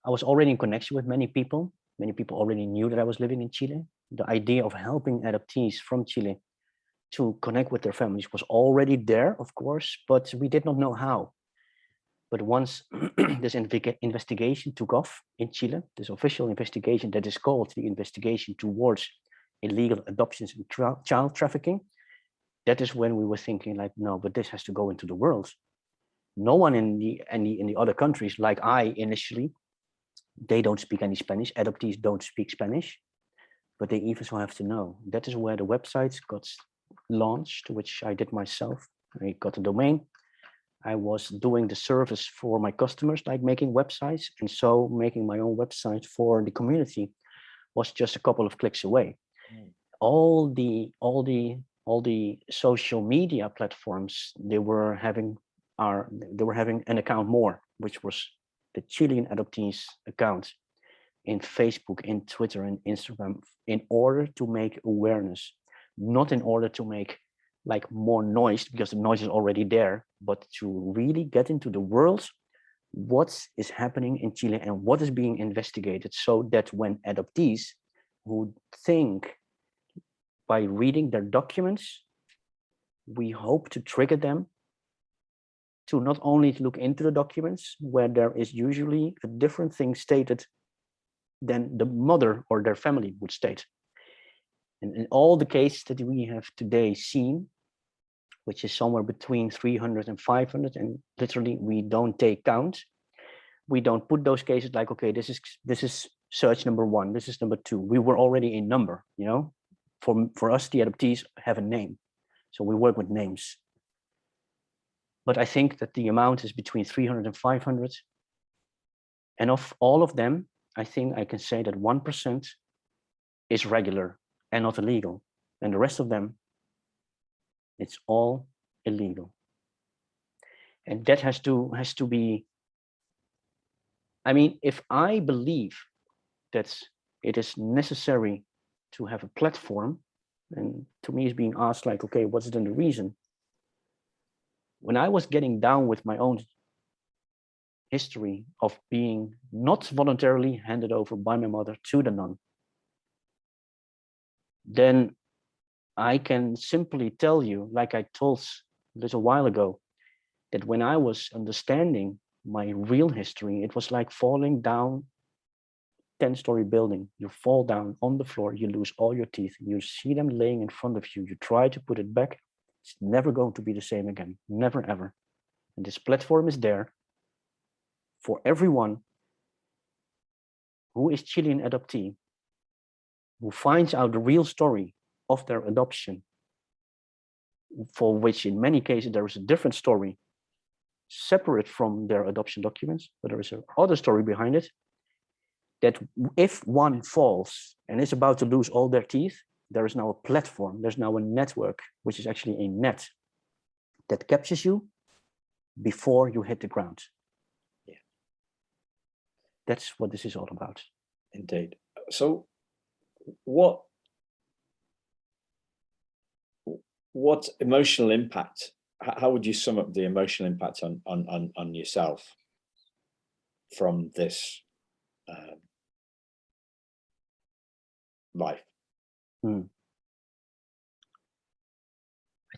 Speaker 2: was already in connection with many people. Many people already knew that I was living in Chile. The idea of helping adoptees from Chile to connect with their families was already there, of course, but we did not know how. But once this investigation took off in Chile, this official investigation that is called the investigation towards illegal adoptions and child trafficking, that is when we were thinking like, no, but this has to go into the world. No one in the other countries, like I initially, they don't speak any Spanish. Adoptees don't speak Spanish, but they even so have to know. That is where the websites got launched, which I did myself. I got a domain. I was doing the service for my customers, like making websites, and so making my own website for the community was just a couple of clicks away. All the social media platforms, they were having an account more, which was the Chilean adoptees account in Facebook, in Twitter, and Instagram, in order to make awareness, not in order to make like more noise, because the noise is already there, but to really get into the world, what is happening in Chile and what is being investigated, so that when adoptees who think by reading their documents, we hope to trigger them to not only look into the documents where there is usually a different thing stated than the mother or their family would state. And in all the cases that we have today seen, which is somewhere between 300 and 500, and literally we don't take count. We don't put those cases like, okay, this is search number 1, this is number 2. We were already a number, you know. For us, the adoptees have a name, so we work with names. But I think that the amount is between 300 and 500, and of all of them, I think I can say that 1% is regular and not illegal, and the rest of them, it's all illegal. And that has to be, I mean, if I believe that it is necessary to have a platform, and to me is being asked like, okay, what's then the reason? When I was getting down with my own history of being not voluntarily handed over by my mother to the nun, then I can simply tell you, like I told a little while ago, that when I was understanding my real history, it was like falling down 10-story building. You fall down on the floor, you lose all your teeth, you see them laying in front of you, you try to put it back, it's never going to be the same again, never ever. And this platform is there for everyone who is Chilean adoptee, who finds out the real story of their adoption, for which in many cases there is a different story separate from their adoption documents, but there is another story behind it, that if one falls and is about to lose all their teeth, there is now a platform, there's now a network, which is actually a net that captures you before you hit the ground. Yeah. That's what this is all about.
Speaker 1: Indeed. So what emotional impact, how would you sum up the emotional impact on yourself from this life?
Speaker 2: I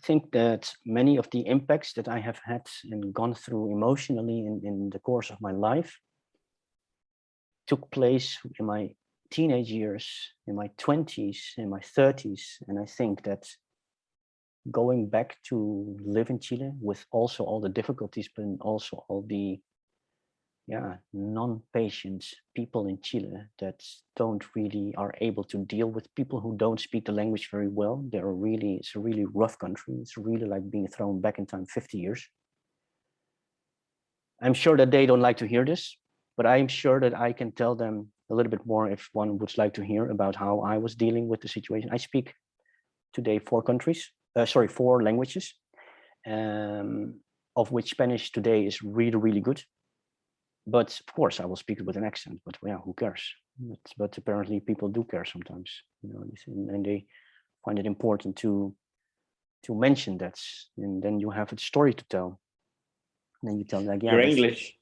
Speaker 2: think that many of the impacts that I have had and gone through emotionally in the course of my life took place in my teenage years, in my 20s, in my 30s. And I think that going back to live in Chile with also all the difficulties, but also all the non-patient people in Chile that don't really are able to deal with people who don't speak the language very well. It's a really rough country. It's really like being thrown back in time 50 years. I'm sure that they don't like to hear this, but I'm sure that I can tell them a little bit more if one would like to hear about how I was dealing with the situation. I speak today 4 languages, of which Spanish today is really, really good. But of course, I will speak it with an accent. But yeah, who cares? But apparently, people do care sometimes, and they find it important to mention that. And then you have a story to tell. And then you tell like, yeah,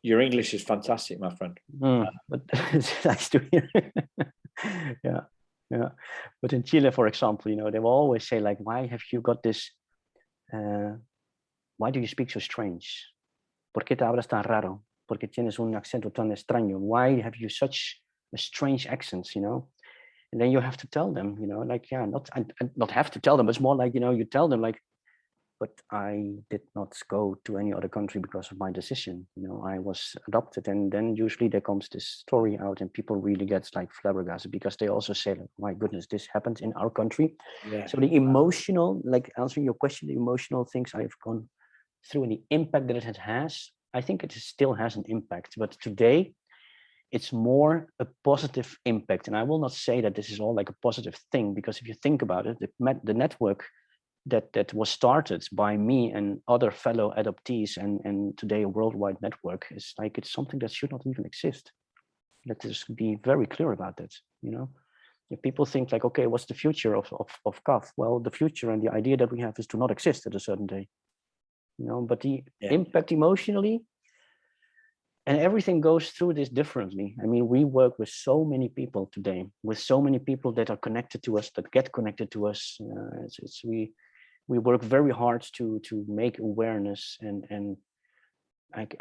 Speaker 1: your English is fantastic, my friend.
Speaker 2: But it's nice to hear. yeah. But in Chile, for example, they will always say like, why have you got this? Why do you speak so strange? ¿Por qué te hablas tan raro? Porque tienes un acento tan extraño. Why have you such a strange accents, And then you have to tell them, like, not have to tell them, but it's more like, you tell them like, but I did not go to any other country because of my decision. I was adopted. And then usually there comes this story out and people really get like flabbergasted because they also say like, my goodness, this happened in our country. Yeah. So the emotional, like answering your question, the emotional things I've gone through and the impact that it has, I think it still has an impact, but today it's more a positive impact. And I will not say that this is all like a positive thing, because if you think about it, the network that was started by me and other fellow adoptees and today a worldwide network is like, it's something that should not even exist. Let's just be very clear about that. If people think like, okay, what's the future of CAF? Well, the future and the idea that we have is to not exist at a certain day. But the impact emotionally and everything goes through this differently. I mean, we work with so many people today, with so many people that are connected to us, that get connected to us. We work very hard to make awareness, and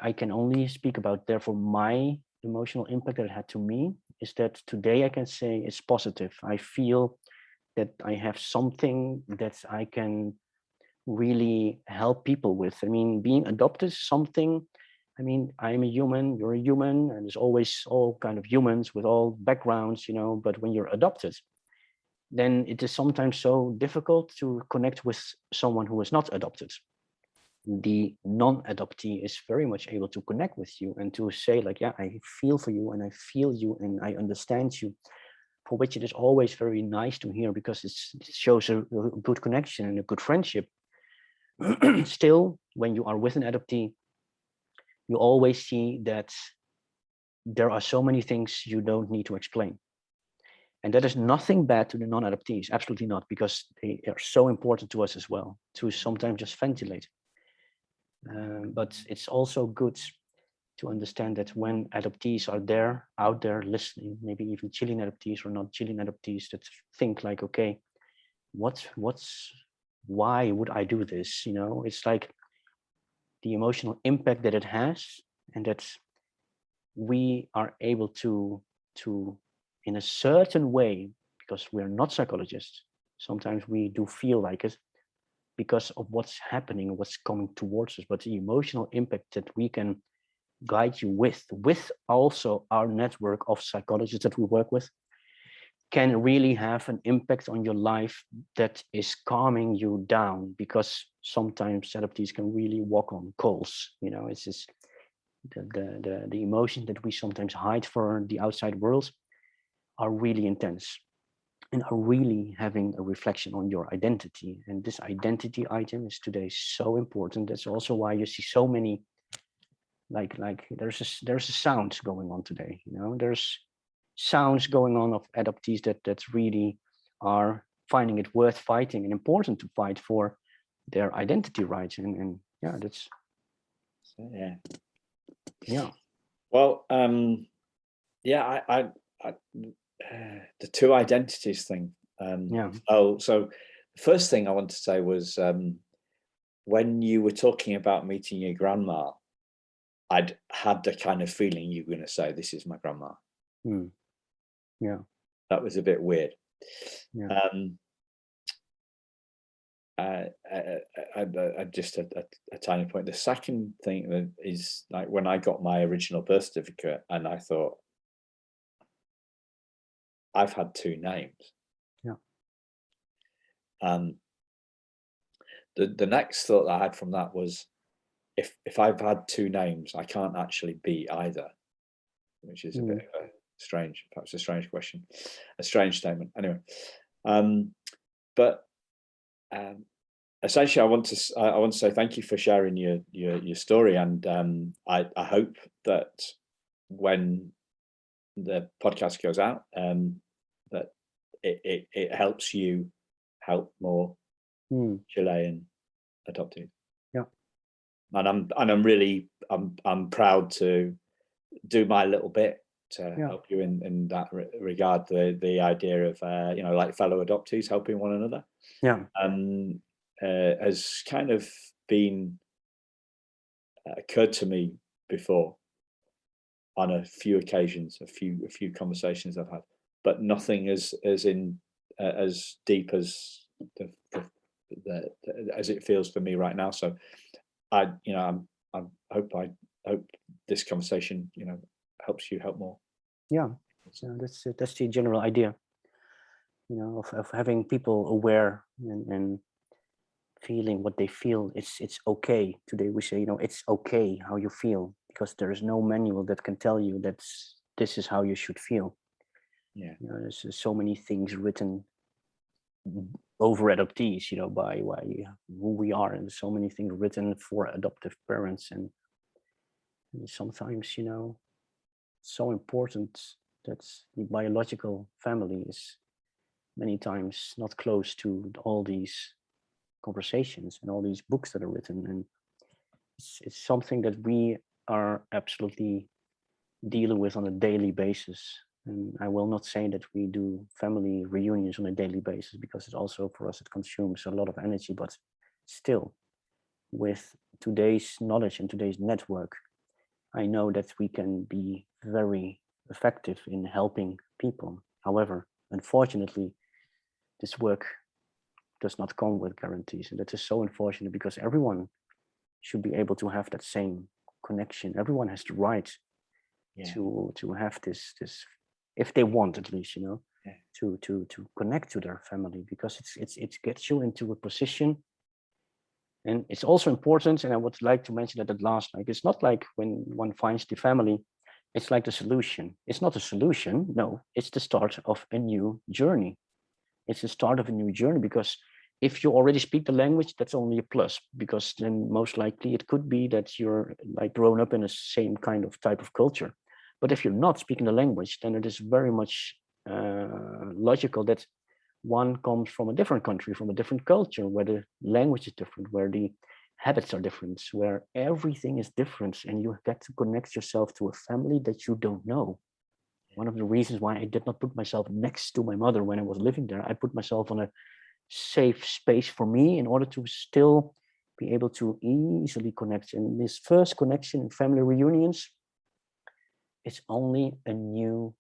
Speaker 2: I can only speak about, therefore, my emotional impact that it had to me is that today I can say it's positive. I feel that I have something that I can really help people with. I mean, being adopted is something, I mean, I'm a human, you're a human, and there's always all kind of humans with all backgrounds, but when you're adopted, then it is sometimes so difficult to connect with someone who is not adopted. The non-adoptee is very much able to connect with you and to say like, yeah, I feel for you and I feel you and I understand you, for which it is always very nice to hear because it shows a good connection and a good friendship. Still, when you are with an adoptee, you always see that there are so many things you don't need to explain. And that is nothing bad to the non-adoptees, absolutely not, because they are so important to us as well, to sometimes just ventilate. But it's also good to understand that when adoptees are out there listening, maybe even Chilean adoptees or not Chilean adoptees, that think like, okay, why would I do this? It's like the emotional impact that it has, and that we are able to in a certain way, because we're not psychologists, sometimes we do feel like it because of what's happening, what's coming towards us, but the emotional impact that we can guide you with also our network of psychologists that we work with, can really have an impact on your life that is calming you down, because sometimes adoptees can really walk on coals. It's just the emotions that we sometimes hide for the outside world are really intense and are really having a reflection on your identity. And this identity item is today so important. That's also why you see so many, like there's a sound going on today. There's sounds going on of adoptees that really are finding it worth fighting and important to fight for their identity rights. And yeah, that's yeah.
Speaker 1: Well, yeah, I the two identities thing. So the first thing I want to say was when you were talking about meeting your grandma, I'd had the kind of feeling you were going to say, this is my grandma.
Speaker 2: Yeah.
Speaker 1: That was a bit weird.
Speaker 2: Yeah.
Speaker 1: just a tiny point. The second thing that is, like, when I got my original birth certificate, and I thought, I've had two names.
Speaker 2: Yeah.
Speaker 1: The next thought I had from that was, if I've had two names, I can't actually be either, which is a bit of a strange, perhaps a strange question, a strange statement. Anyway, but essentially, I want to say thank you for sharing your story, and I hope that when the podcast goes out, that it helps you help more Chilean adoptees.
Speaker 2: Yeah,
Speaker 1: and I'm proud to do my little bit to help you in that regard. The idea of like fellow adoptees helping one another.
Speaker 2: Yeah.
Speaker 1: Has kind of been occurred to me before on a few occasions, a few conversations I've had, but nothing as deep as as it feels for me right now. So I hope this conversation helps you help more.
Speaker 2: Yeah, so that's the general idea, of having people aware and feeling what they feel. It's okay. Today we say, it's okay how you feel, because there is no manual that can tell you that this is how you should feel.
Speaker 1: Yeah.
Speaker 2: There's so many things written over adoptees, by who we are, and so many things written for adoptive parents, and sometimes, so important that the biological family is many times not close to all these conversations and all these books that are written, and it's something that we are absolutely dealing with on a daily basis. And I will not say that we do family reunions on a daily basis, because it also, for us, it consumes a lot of energy, but still, with today's knowledge and today's network, I know that we can be very effective in helping people. However, unfortunately, this work does not come with guarantees, and that is so unfortunate, because everyone should be able to have that same connection. Everyone has the right to have this, if they want, at least, to connect to their family, because it gets you into a position. And it's also important, and I would like to mention that at last, like, it's not like when one finds the family, it's like the solution. It's not a solution. No, it's the start of a new journey. It's the start of a new journey, because if you already speak the language, that's only a plus, because then most likely it could be that you're like grown up in the same kind of type of culture. But if you're not speaking the language, then it is very much logical that one comes from a different country, from a different culture, where the language is different, where the habits are different, where everything is different, and you get to connect yourself to a family that you don't know. One of the reasons why I did not put myself next to my mother when I was living there, I put myself on a safe space for me in order to still be able to easily connect. And this first connection in family reunions, it's only a new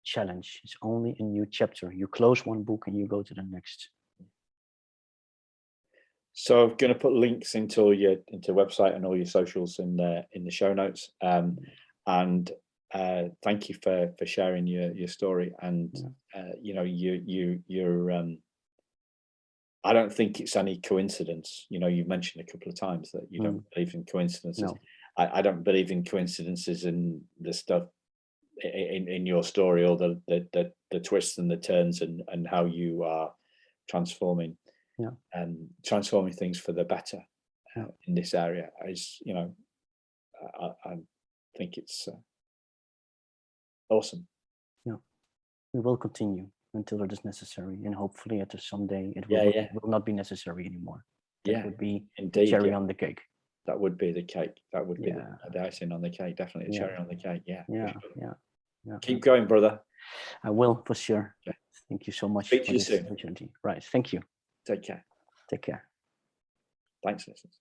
Speaker 2: challenge. It's only a new chapter. You close one book and you go to the next.
Speaker 1: So I'm going to put links into your website and all your socials in the show notes. And thank you for sharing your story. And you're I don't think it's any coincidence. You've mentioned a couple of times that you don't believe in coincidences.
Speaker 2: No.
Speaker 1: I don't believe in coincidences in the stuff in your story, or the twists and the turns, and how you are transforming transforming things for the better in this area. I think it's awesome.
Speaker 2: Yeah, we will continue until it is necessary, and hopefully at someday it will not be necessary anymore. That would be
Speaker 1: indeed,
Speaker 2: cherry on the cake.
Speaker 1: That would be the cake. That would be the icing on the cake. Definitely a cherry on the cake. Yeah. Keep going, brother.
Speaker 2: I will, for sure. Okay. Thank you so much
Speaker 1: Speak
Speaker 2: for
Speaker 1: to you
Speaker 2: this
Speaker 1: soon.
Speaker 2: opportunity. Right. Thank you.
Speaker 1: Take care.
Speaker 2: Take care.
Speaker 1: Thanks, listeners.